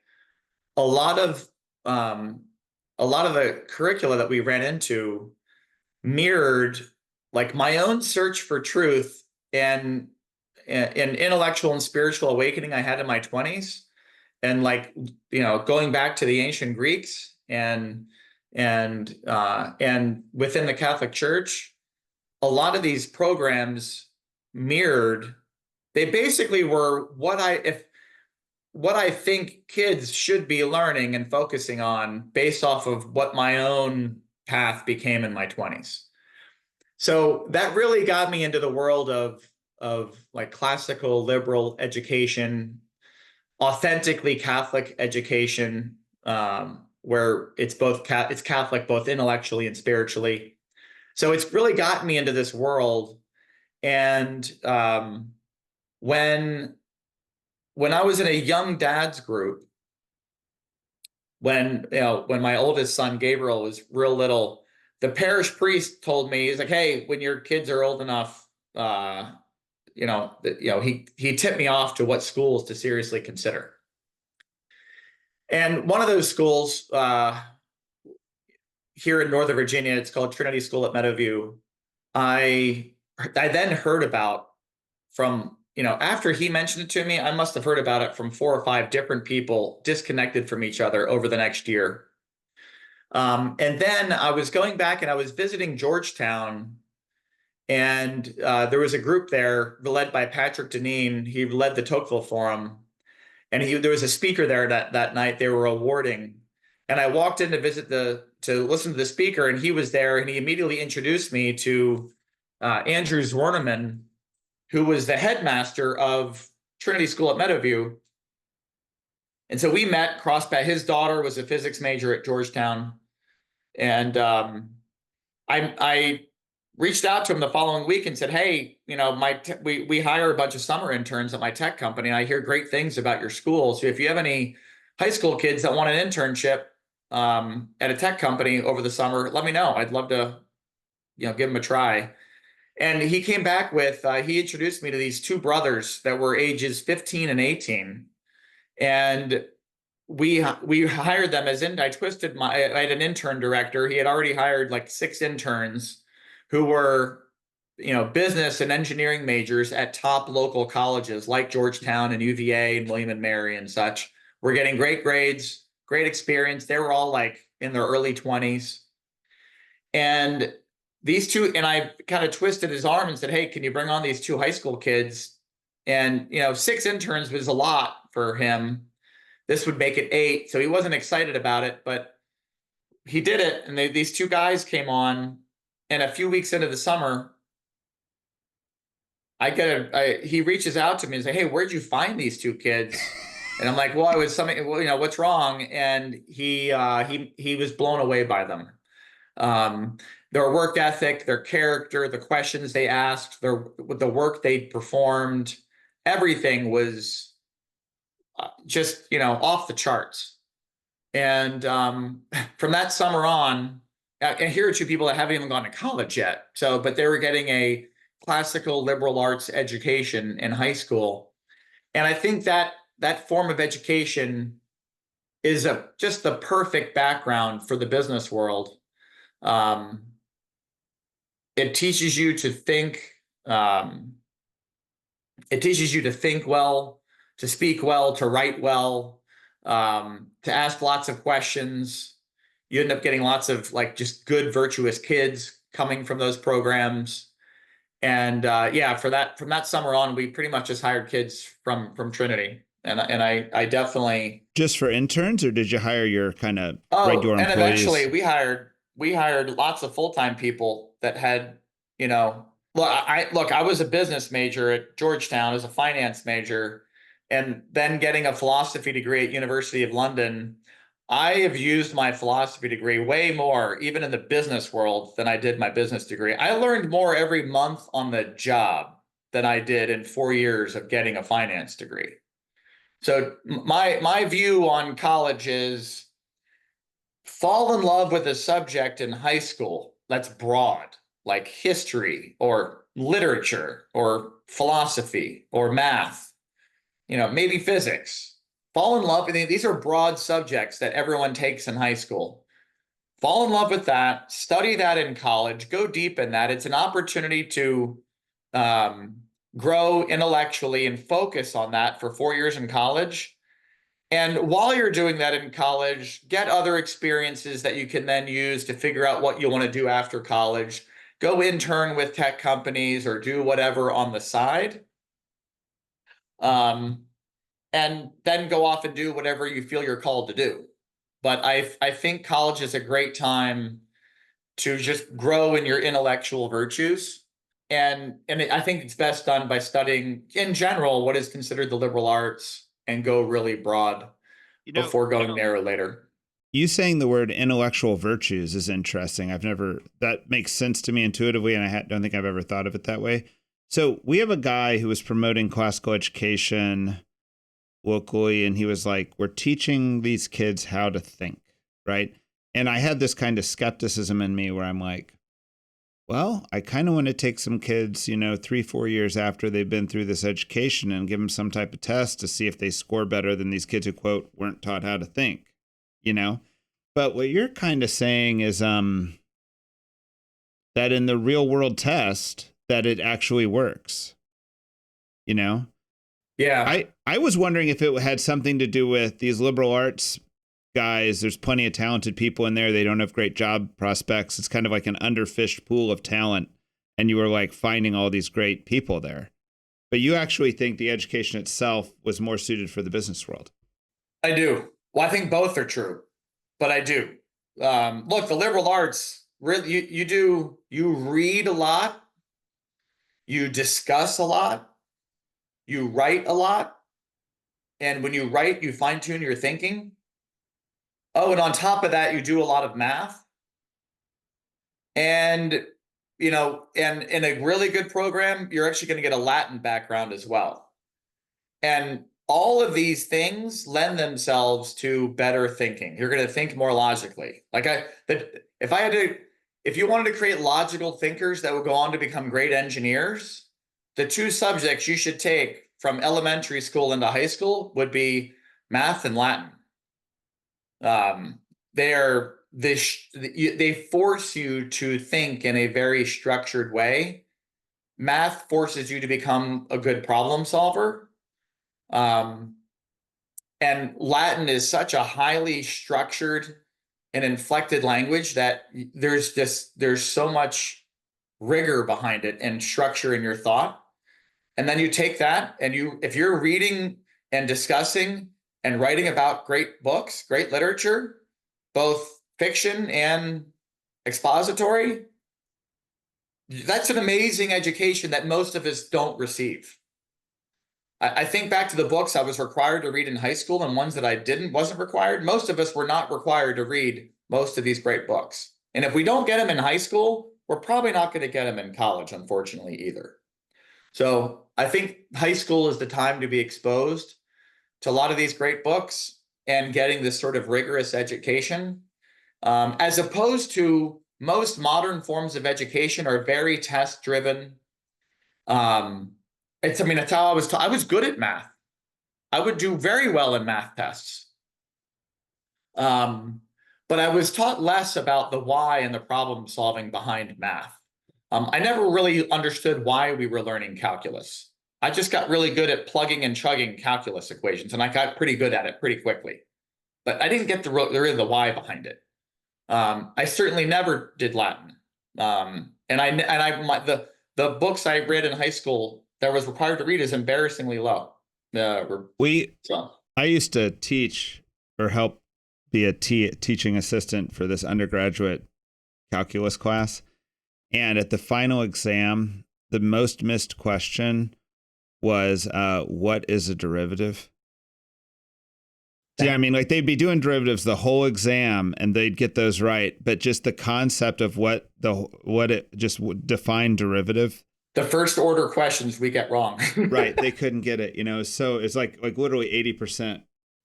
a lot of the curricula that we ran into mirrored like my own search for truth and intellectual and spiritual awakening I had in my 20s. And like, going back to the ancient Greeks and within the Catholic Church, a lot of these programs mirrored. They basically were what I think kids should be learning and focusing on based off of what my own path became in my 20s. So that really got me into the world of like classical liberal education, authentically Catholic education, where it's Catholic both intellectually and spiritually. So it's really gotten me into this world. And when I was in a young dads group, when my oldest son Gabriel was real little, the parish priest told me, he's like, hey, when your kids are old enough, he tipped me off to what schools to seriously consider. And one of those schools here in Northern Virginia, it's called Trinity School at Meadowview. I then heard about from, after he mentioned it to me, I must have heard about it from 4 or 5 different people disconnected from each other over the next year. And then I was going back and I was visiting Georgetown, and there was a group there led by Patrick Deneen. He led the Tocqueville Forum, and there was a speaker there that night they were awarding. And I walked in to listen to the speaker, and he was there, and he immediately introduced me to Andrew Zwerneman, who was the headmaster of Trinity School at Meadowview. And so we met, crossed paths. His daughter was a physics major at Georgetown. And I reached out to him the following week and said, hey, we hire a bunch of summer interns at my tech company. And I hear great things about your school. So if you have any high school kids that want an internship at a tech company over the summer, let me know. I'd love to, give them a try. And he came back with, he introduced me to these 2 brothers that were ages 15 and 18. And we hired them as I had an intern director. He had already hired like 6 interns who were, business and engineering majors at top local colleges like Georgetown and UVA and William and Mary and such. were getting great grades, great experience. They were all like in their early 20s. And these two, and I kind of twisted his arm and said, hey, can you bring on these two high school kids? And, 6 interns was a lot for him. This would make it 8. So he wasn't excited about it, but he did it. And these two guys came on, and a few weeks into the summer, he reaches out to me and say, hey, where'd you find these two kids? And I'm like, well, I was something, well, what's wrong? And he was blown away by them. Their work ethic, their character, the questions they asked, the work they performed, everything was just, off the charts. And from that summer on, and here are two people that haven't even gone to college yet. But they were getting a classical liberal arts education in high school. And I think that form of education is just the perfect background for the business world. It teaches you to think. It teaches you to think well, to speak well, to write well, to ask lots of questions. You end up getting lots of just good, virtuous kids coming from those programs. And from that summer on, we pretty much just hired kids from Trinity. And I definitely. Just for interns, or did you hire your kind of regular and employees? Eventually we hired lots of full-time people that had, I was a business major at Georgetown as a finance major, and then getting a philosophy degree at University of London. I have used my philosophy degree way more, even in the business world, than I did my business degree. I learned more every month on the job than I did in 4 years of getting a finance degree. So my view on college is fall in love with a subject in high school that's broad, like history or literature or philosophy or math, maybe physics. Fall in love. These are broad subjects that everyone takes in high school. Fall in love with that, study that in college, go deep in that. It's an opportunity to grow intellectually and focus on that for 4 years in college. And while you're doing that in college, get other experiences that you can then use to figure out what you want to do after college. Go intern with tech companies or do whatever on the side. And then go off and do whatever you feel you're called to do. But I think college is a great time to just grow in your intellectual virtues. And I think it's best done by studying, in general, what is considered the liberal arts and go really broad before going narrow later. You saying the word intellectual virtues is interesting. That makes sense to me intuitively, and I don't think I've ever thought of it that way. So we have a guy who was promoting classical education locally, and he was like, we're teaching these kids how to think, right? And I had this kind of skepticism in me where I'm like, well, I kind of want to take some kids, 3-4 years after they've been through this education and give them some type of test to see if they score better than these kids who, quote, weren't taught how to think, But what you're kind of saying is that in the real world test, that it actually works, Yeah. I was wondering if it had something to do with these liberal arts guys. There's plenty of talented people in there. They don't have great job prospects. It's kind of like an underfished pool of talent. And you were like finding all these great people there. But you actually think the education itself was more suited for the business world. I do. Well, I think both are true, but I do. Look, the liberal arts, really, you read a lot, you discuss a lot, you write a lot. And when you write, you fine tune your thinking. Oh, and on top of that, you do a lot of math. And, and in a really good program, you're actually going to get a Latin background as well. And all of these things lend themselves to better thinking. You're going to think more logically. If you wanted to create logical thinkers that would go on to become great engineers, the two subjects you should take from elementary school into high school would be math and Latin. They force you to think in a very structured way. Math forces you to become a good problem solver. And Latin is such a highly structured and inflected language that there's so much rigor behind it and structure in your thought. And then you take that and if you're reading and discussing and writing about great books, great literature, both fiction and expository, that's an amazing education that most of us don't receive. I think back to the books I was required to read in high school and ones that I wasn't required. Most of us were not required to read most of these great books. And if we don't get them in high school, we're probably not going to get them in college, unfortunately, either. So I think high school is the time to be exposed to a lot of these great books and getting this sort of rigorous education, as opposed to most modern forms of education are very test driven. That's how I was taught. I was good at math. I would do very well in math tests. But I was taught less about the why and the problem solving behind math. I never really understood why we were learning calculus. I just got really good at plugging and chugging calculus equations, and I got pretty good at it pretty quickly. But I didn't get the why behind it. I certainly never did Latin. The books I read in high school that was required to read is embarrassingly low. I used to teach or help be a teaching assistant for this undergraduate calculus class. And at the final exam, the most missed question was, what is a derivative? Yeah, I mean, like they'd be doing derivatives the whole exam and they'd get those right. But just the concept of what it just define derivative. The first order questions we get wrong. Right. They couldn't get it, so it's like literally 80%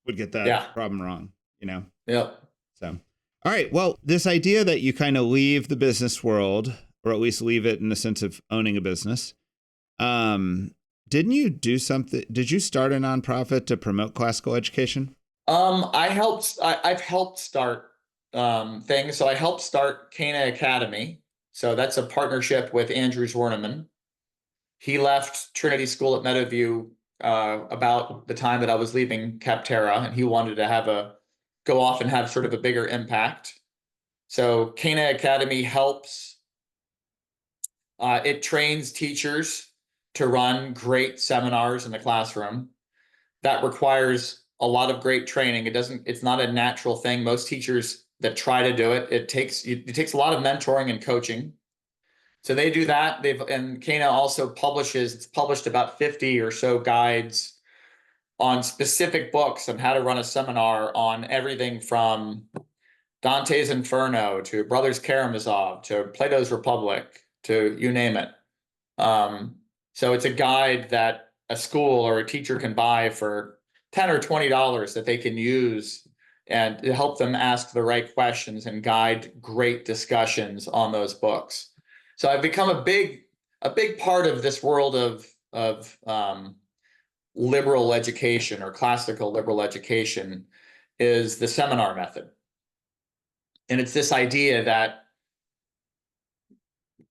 would get that problem wrong, Yep. So, all right. Well, this idea that you kind of leave the business world, or at least leave it in the sense of owning a business. Didn't you do something? Did you start a nonprofit to promote classical education? I've helped start things. So I helped start Cana Academy. So that's a partnership with Andrew Zwerneman. He left Trinity School at Meadowview about the time that I was leaving Capterra, and he wanted to go off and have sort of a bigger impact. So Cana Academy helps. It trains teachers to run great seminars in the classroom. That requires a lot of great training. It's not a natural thing. Most teachers that try to do it, it takes a lot of mentoring and coaching. So they do that. And Cana also published about 50 or so guides on specific books on how to run a seminar on everything from Dante's Inferno to Brothers Karamazov to Plato's Republic to you name it. So it's a guide that a school or a teacher can buy for $10 or $20 that they can use and to help them ask the right questions and guide great discussions on those books. So I've become a big part of this world of liberal education or classical liberal education is the seminar method. And it's this idea that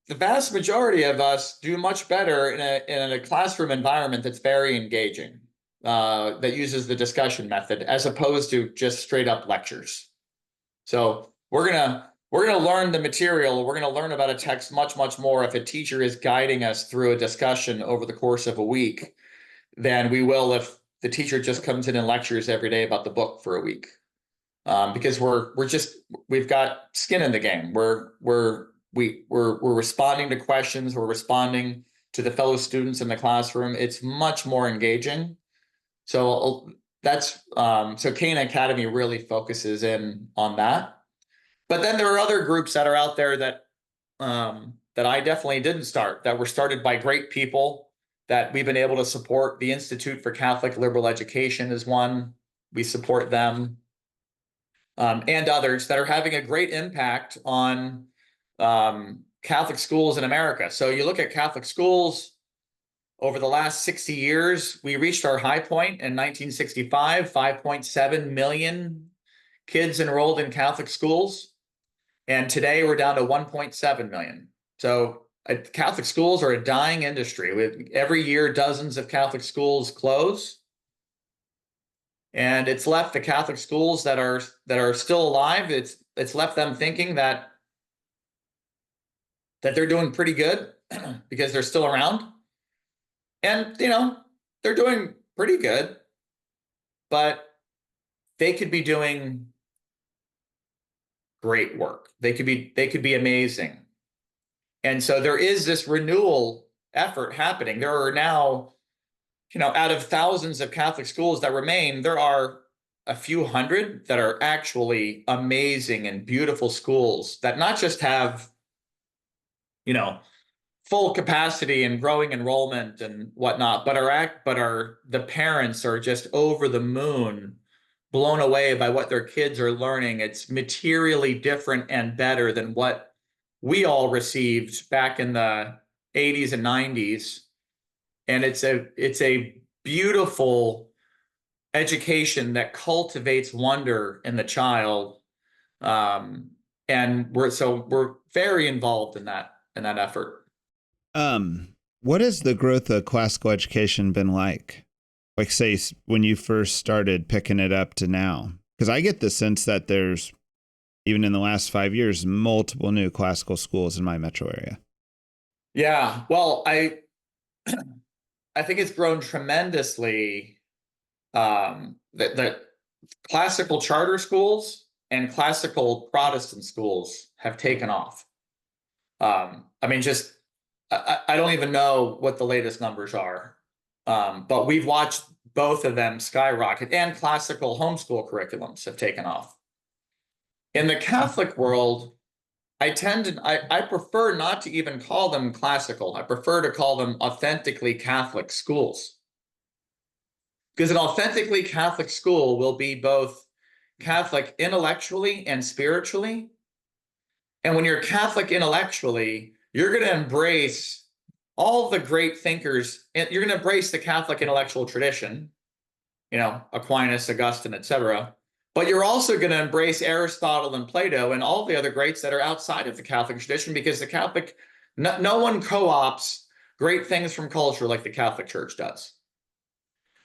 the vast majority of us do much better in a classroom environment that's very engaging, that uses the discussion method as opposed to just straight up lectures. So we're gonna learn the material. We're gonna learn about a text much more if a teacher is guiding us through a discussion over the course of a week than we will if the teacher just comes in and lectures every day about the book for a week. Because we've got skin in the game. We're responding to questions. We're responding to the fellow students in the classroom. It's much more engaging. So so Cana Academy really focuses in on that. But then there are other groups that are out there that I definitely didn't start, that were started by great people that we've been able to support. The Institute for Catholic Liberal Education is one. We support them. And others that are having a great impact on Catholic schools in America. So you look at Catholic schools over the last 60 years, we reached our high point in 1965, 5.7 million kids enrolled in Catholic schools. And today we're down to 1.7 million. So Catholic schools are a dying industry. Every year, dozens of Catholic schools close. And it's left the Catholic schools that are still alive. It's left them thinking that they're doing pretty good because they're still around. And they're doing pretty good, but they could be doing great work. They could be amazing. And so there is this renewal effort happening. There are now, out of thousands of Catholic schools that remain, there are a few hundred that are actually amazing and beautiful schools that not just have, full capacity and growing enrollment and whatnot, but the parents are just over the moon, blown away by what their kids are learning. It's materially different and better than what we all received back in the 80s and 90s. And it's a beautiful education that cultivates wonder in the child. And we're very involved in that effort. What has the growth of classical education been like? Like, say, when you first started picking it up to now? Because I get the sense that there's, even in the last 5 years, multiple new classical schools in my metro area. Yeah, well, I think it's grown tremendously. The classical charter schools and classical Protestant schools have taken off. I mean, just I don't even know what the latest numbers are, but we've watched both of them skyrocket, and classical homeschool curriculums have taken off. In the Catholic world, I prefer not to even call them classical. I prefer to call them authentically Catholic schools. Because an authentically Catholic school will be both Catholic intellectually and spiritually. And when you're Catholic intellectually, you're going to embrace all the great thinkers, and you're going to embrace the Catholic intellectual tradition, Aquinas, Augustine, etc. But you're also going to embrace Aristotle and Plato and all the other greats that are outside of the Catholic tradition, because no one co-opts great things from culture like the Catholic Church does.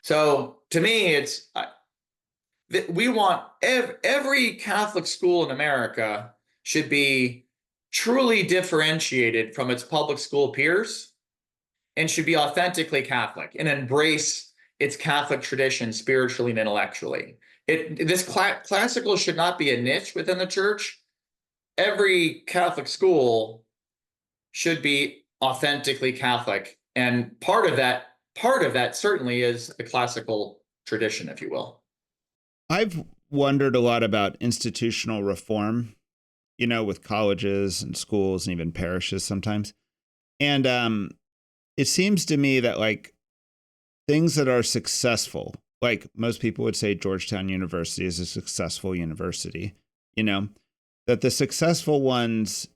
So to me, we want every Catholic school in America should be truly differentiated from its public school peers and should be authentically Catholic and embrace its Catholic tradition spiritually and intellectually. Classical should not be a niche within the church. Every Catholic school should be authentically Catholic, and part of that certainly is the classical tradition, if you will. I've wondered a lot about institutional reform, with colleges and schools and even parishes sometimes. And it seems to me that, like, things that are successful, like most people would say Georgetown University is a successful university, that the successful ones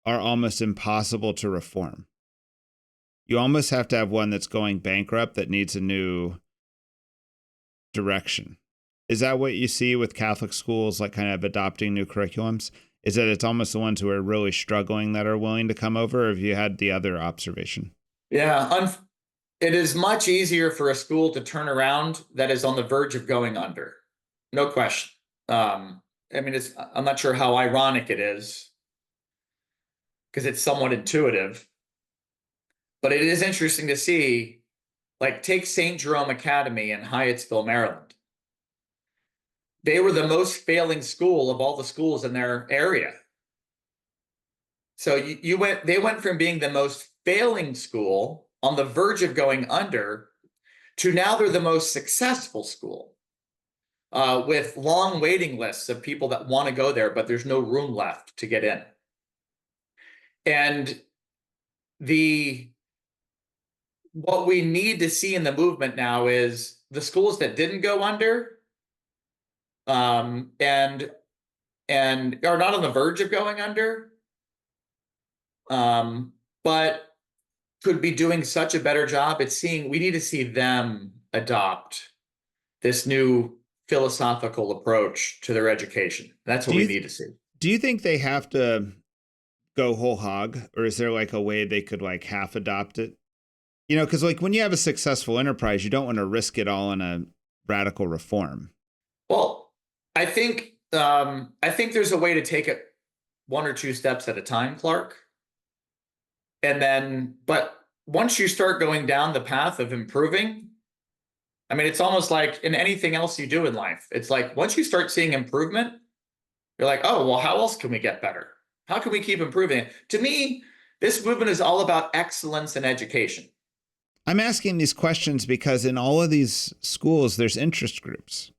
are almost impossible to reform. You almost have to have one that's going bankrupt that needs a new direction. Is that what you see with Catholic schools, like kind of adopting new curriculums? Is that it's almost the ones who are really struggling that are willing to come over? Or have you had the other observation? Yeah, it is much easier for a school to turn around that is on the verge of going under. No question. I mean, I'm not sure how ironic it is, because it's somewhat intuitive. But it is interesting to see, like, take St. Jerome Academy in Hyattsville, Maryland. They were the most failing school of all the schools in their area. So they went from being the most failing school on the verge of going under to now they're the most successful school, with long waiting lists of people that want to go there, but there's no room left to get in. And what we need to see in the movement now is the schools that didn't go under, and are not on the verge of going under, but could be doing such a better job at we need to see them adopt this new philosophical approach to their education. That's what we need to see. Do you think they have to go whole hog, or is there like a way they could like half adopt it? Because like when you have a successful enterprise, you don't want to risk it all in a radical reform? Well, I think there's a way to take it one or two steps at a time, Clark. And then, but once you start going down the path of improving, I mean, it's almost like in anything else you do in life. It's like once you start seeing improvement, you're like, oh, well, how else can we get better? How can we keep improving? To me, this movement is all about excellence in education. I'm asking these questions because in all of these schools, there's interest groups.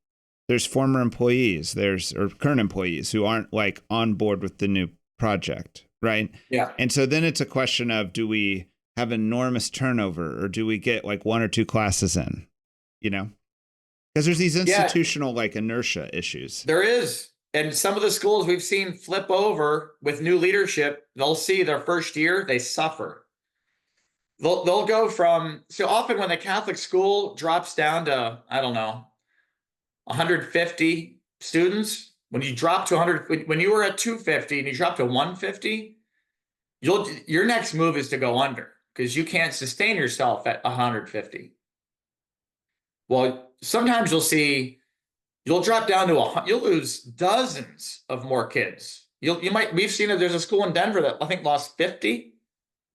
There's former employees, or current employees who aren't like on board with the new project, right? Yeah. And so then it's a question of, do we have enormous turnover, or do we get like one or two classes in, Because there's these institutional like inertia issues. There is. And some of the schools we've seen flip over with new leadership, they'll see their first year, they suffer. They'll go from, so often when the Catholic school drops down to, I don't know, 150 students, when you drop to 100, when you were at 250 and you drop to 150, your next move is to go under because you can't sustain yourself at 150. Well, sometimes you'll drop down to you'll lose dozens of more kids. We've seen it. There's a school in Denver that I think lost 50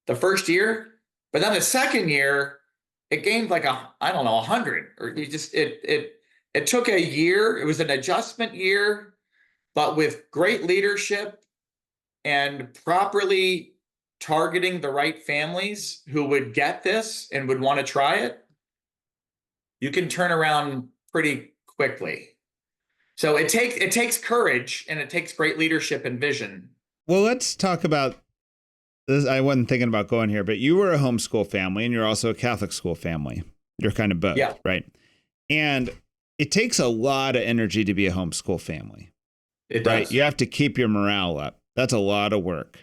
the first year, but then the second year it gained like 100, or it took a year. It was an adjustment year, but with great leadership and properly targeting the right families who would get this and would want to try it, you can turn around pretty quickly. So it takes courage, and it takes great leadership and vision. Well, let's talk about this. I wasn't thinking about going here, but you were a homeschool family and you're also a Catholic school family. You're kind of both, yeah. Right? And it takes a lot of energy to be a homeschool family. It does. Right? You have to keep your morale up. That's a lot of work,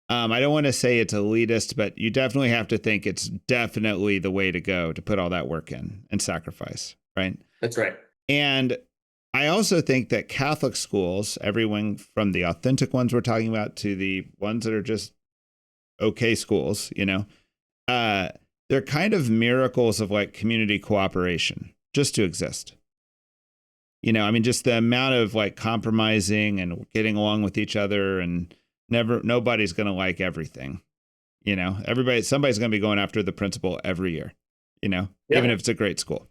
I don't want to say it's elitist, but you definitely have to think it's definitely the way to go to put all that work in and sacrifice, right? That's right. And I also think that Catholic schools, everyone from the authentic ones we're talking about to the ones that are just okay schools, they're kind of miracles of like community cooperation just to exist. Just the amount of like compromising and getting along with each other, and nobody's going to like everything. Somebody's going to be going after the principal every year, even if it's a great school.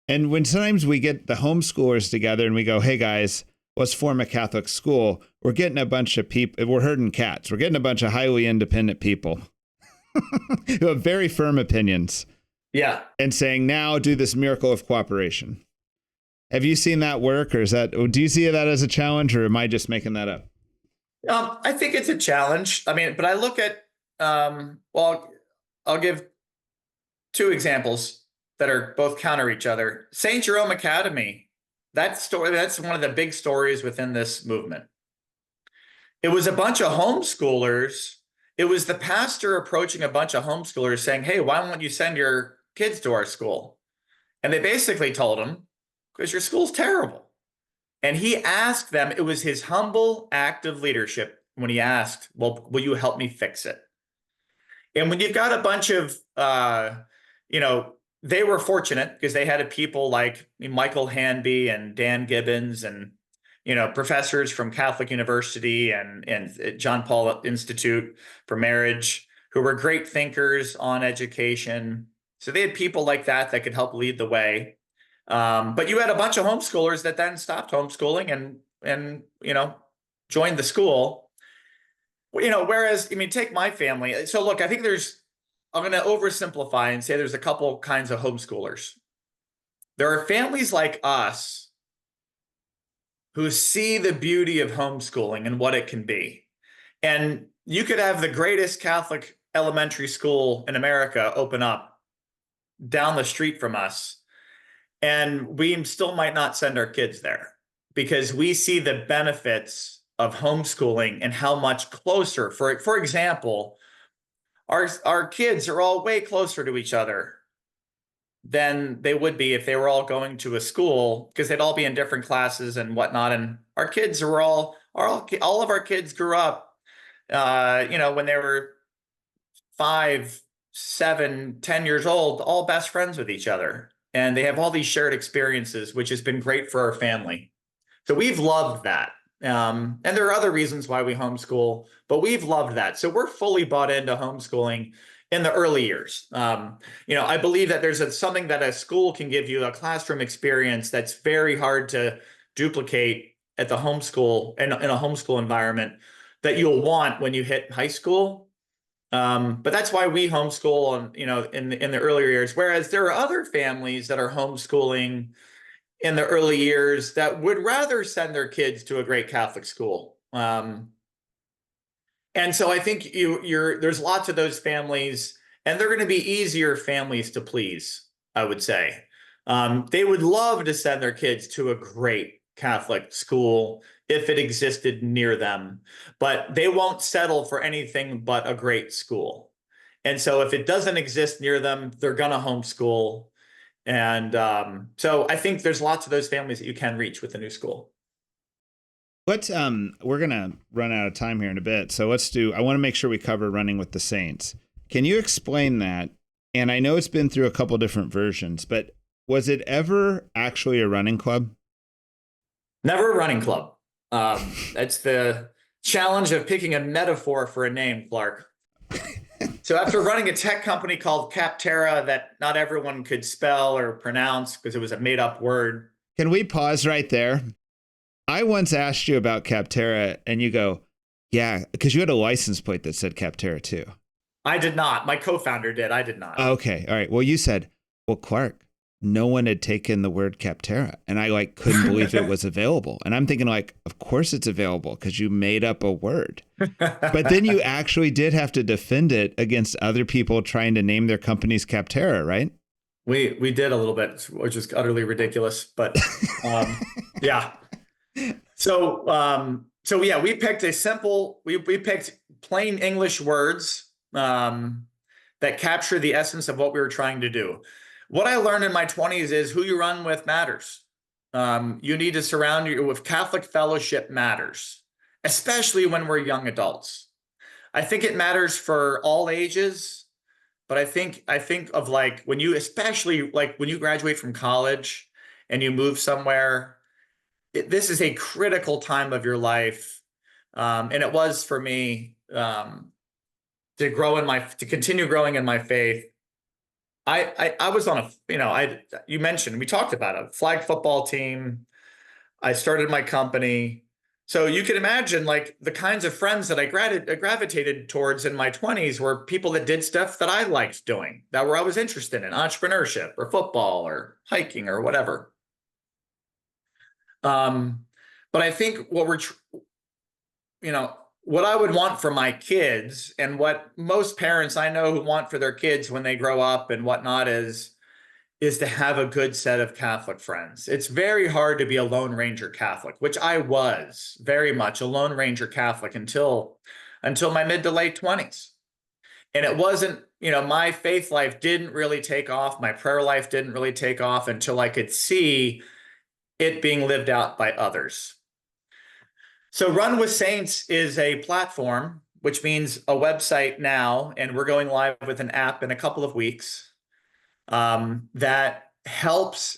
And when sometimes we get the homeschoolers together and we go, hey guys, let's form a Catholic school, we're getting a bunch of people, we're herding cats. We're getting a bunch of highly independent people who have very firm opinions. Yeah. And saying, now do this miracle of cooperation. Have you seen that work, or do you see that as a challenge, or am I just making that up? I think it's a challenge. But I look at, I'll give two examples that are both counter each other. St. Jerome Academy, that's one of the big stories within this movement. It was a bunch of homeschoolers. It was the pastor approaching a bunch of homeschoolers saying, hey, why won't you send your kids to our school? And they basically told him, because your school's terrible. And he asked them, it was his humble act of leadership when he asked, well, will you help me fix it? And when you've got a bunch of, they were fortunate because they had people like Michael Hanby and Dan Gibbons and, professors from Catholic University and John Paul Institute for Marriage, who were great thinkers on education. So they had people like that could help lead the way. But you had a bunch of homeschoolers that then stopped homeschooling and joined the school. Whereas, take my family. So look, I think I'm going to oversimplify and say there's a couple kinds of homeschoolers. There are families like us who see the beauty of homeschooling and what it can be. And you could have the greatest Catholic elementary school in America open up down the street from us, and we still might not send our kids there because we see the benefits of homeschooling and how much closer, for example, our kids are all way closer to each other than they would be if they were all going to a school, because they'd all be in different classes and whatnot. And our kids are all of our kids grew up, when they were 5, 7, 10 years old, all best friends with each other. And they have all these shared experiences, which has been great for our family. So we've loved that. And there are other reasons why we homeschool, but we've loved that. So we're fully bought into homeschooling in the early years. I believe that there's something that a school can give you, a classroom experience that's very hard to duplicate at the homeschool in a homeschool environment that you'll want when you hit high school. But that's why we homeschool in the earlier years. Whereas there are other families that are homeschooling in the early years that would rather send their kids to a great Catholic school. And so I think there's lots of those families, and they're going to be easier families to please, I would say. They would love to send their kids to a great Catholic school if it existed near them, but they won't settle for anything but a great school. And so if it doesn't exist near them, they're going to homeschool. And so I think there's lots of those families that you can reach with the new school. We're gonna run out of time here in a bit, so I want to make sure we cover Running with the Saints. Can you explain that? And I know it's been through a couple different versions, but was it ever actually a running club? Never a running club. That's the challenge of picking a metaphor for a name, Clark. So after running a tech company called Capterra that not everyone could spell or pronounce because it was a made-up word. Can we pause right there? I once asked you about Capterra, and you go, yeah, because you had a license plate that said Capterra too. I did not. My co-founder did. I did not. Okay. All right. Well, you said, well, Clark, no one had taken the word Capterra, and I couldn't believe it was available. And I'm thinking of course it's available because you made up a word. But then you actually did have to defend it against other people trying to name their companies Capterra, right? We did a little bit, which is utterly ridiculous, but yeah. So yeah, we picked we picked plain English words that capture the essence of what we were trying to do. What I learned in my 20s is who you run with matters. You need to surround you with Catholic fellowship matters, especially when we're young adults. I think it matters for all ages, but I think of when you, especially when you graduate from college and you move somewhere, this is a critical time of your life. And it was for me to continue growing in my faith. I was on you mentioned, we talked about a flag football team. I started my company. So you can imagine the kinds of friends that I gravitated towards in my 20s were people that did stuff that I liked doing, I was interested in, entrepreneurship or football or hiking or whatever. But I think what I would want for my kids and what most parents I know who want for their kids when they grow up and whatnot is to have a good set of Catholic friends. It's very hard to be a Lone Ranger Catholic, which I was very much a Lone Ranger Catholic until my mid to late 20s. And it wasn't, my faith life didn't really take off. My prayer life didn't really take off until I could see it being lived out by others. So Run with Saints is a platform, which means a website now, and we're going live with an app in a couple of weeks that helps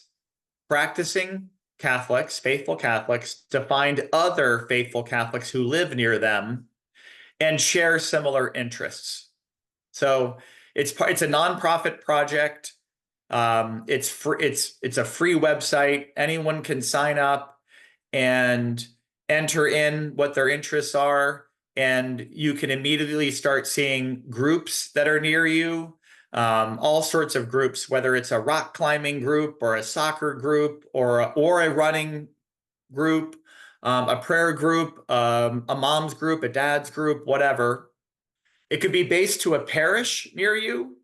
practicing Catholics, faithful Catholics, to find other faithful Catholics who live near them and share similar interests. So it's a nonprofit project. It's a free website. Anyone can sign up and enter in what their interests are, and you can immediately start seeing groups that are near you, all sorts of groups, whether it's a rock climbing group or a soccer group or a running group, a prayer group, a mom's group, a dad's group, whatever. It could be based to a parish near you,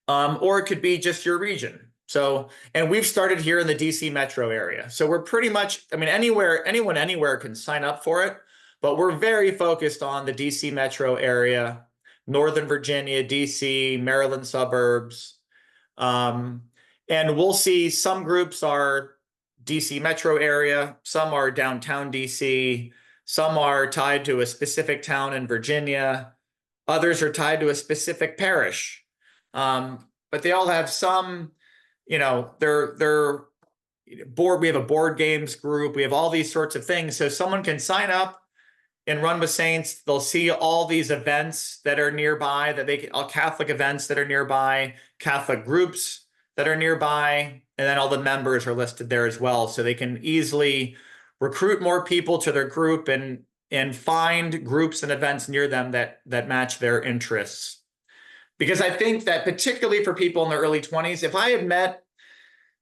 or it could be just your region. So, and we've started here in the DC metro area. So we're pretty much, anyone anywhere can sign up for it, but we're very focused on the DC metro area, Northern Virginia, DC, Maryland suburbs. And we'll see some groups are DC metro area, some are downtown DC, some are tied to a specific town in Virginia. Others are tied to a specific parish. But they all have some, they're board. We have a board games group. We have all these sorts of things. So someone can sign up and Run with Saints. They'll see all these events that are nearby, all Catholic events that are nearby, Catholic groups that are nearby, and then all the members are listed there as well. So they can easily recruit more people to their group and find groups and events near them that match their interests. Because I think that particularly for people in their early 20s, if I had met,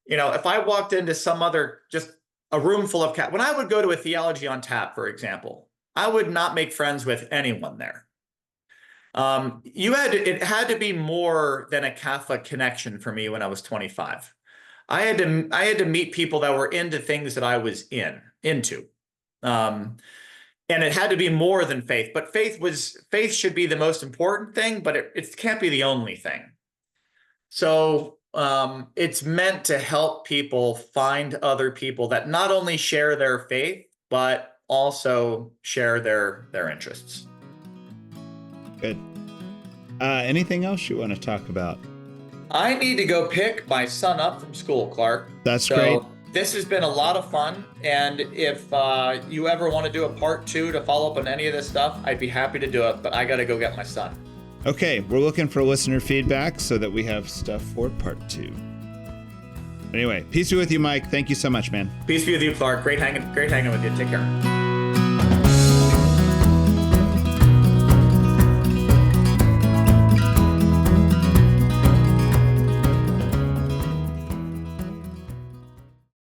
if I walked into some other, just a room full of when I would go to a theology on tap, for example, I would not make friends with anyone there. It had to be more than a Catholic connection for me when I was 25. I had to meet people that were into things that I was into. And it had to be more than faith, but faith should be the most important thing, but it can't be the only thing. So it's meant to help people find other people that not only share their faith, but also share their interests. Good. Anything else you want to talk about? I need to go pick my son up from school, Clark. That's great. This has been a lot of fun. And if you ever want to do a part 2 to follow up on any of this stuff, I'd be happy to do it, but I got to go get my son. Okay. We're looking for listener feedback so that we have stuff for part 2. Anyway, peace be with you, Mike. Thank you so much, man. Peace be with you, Clark. Great hanging with you. Take care.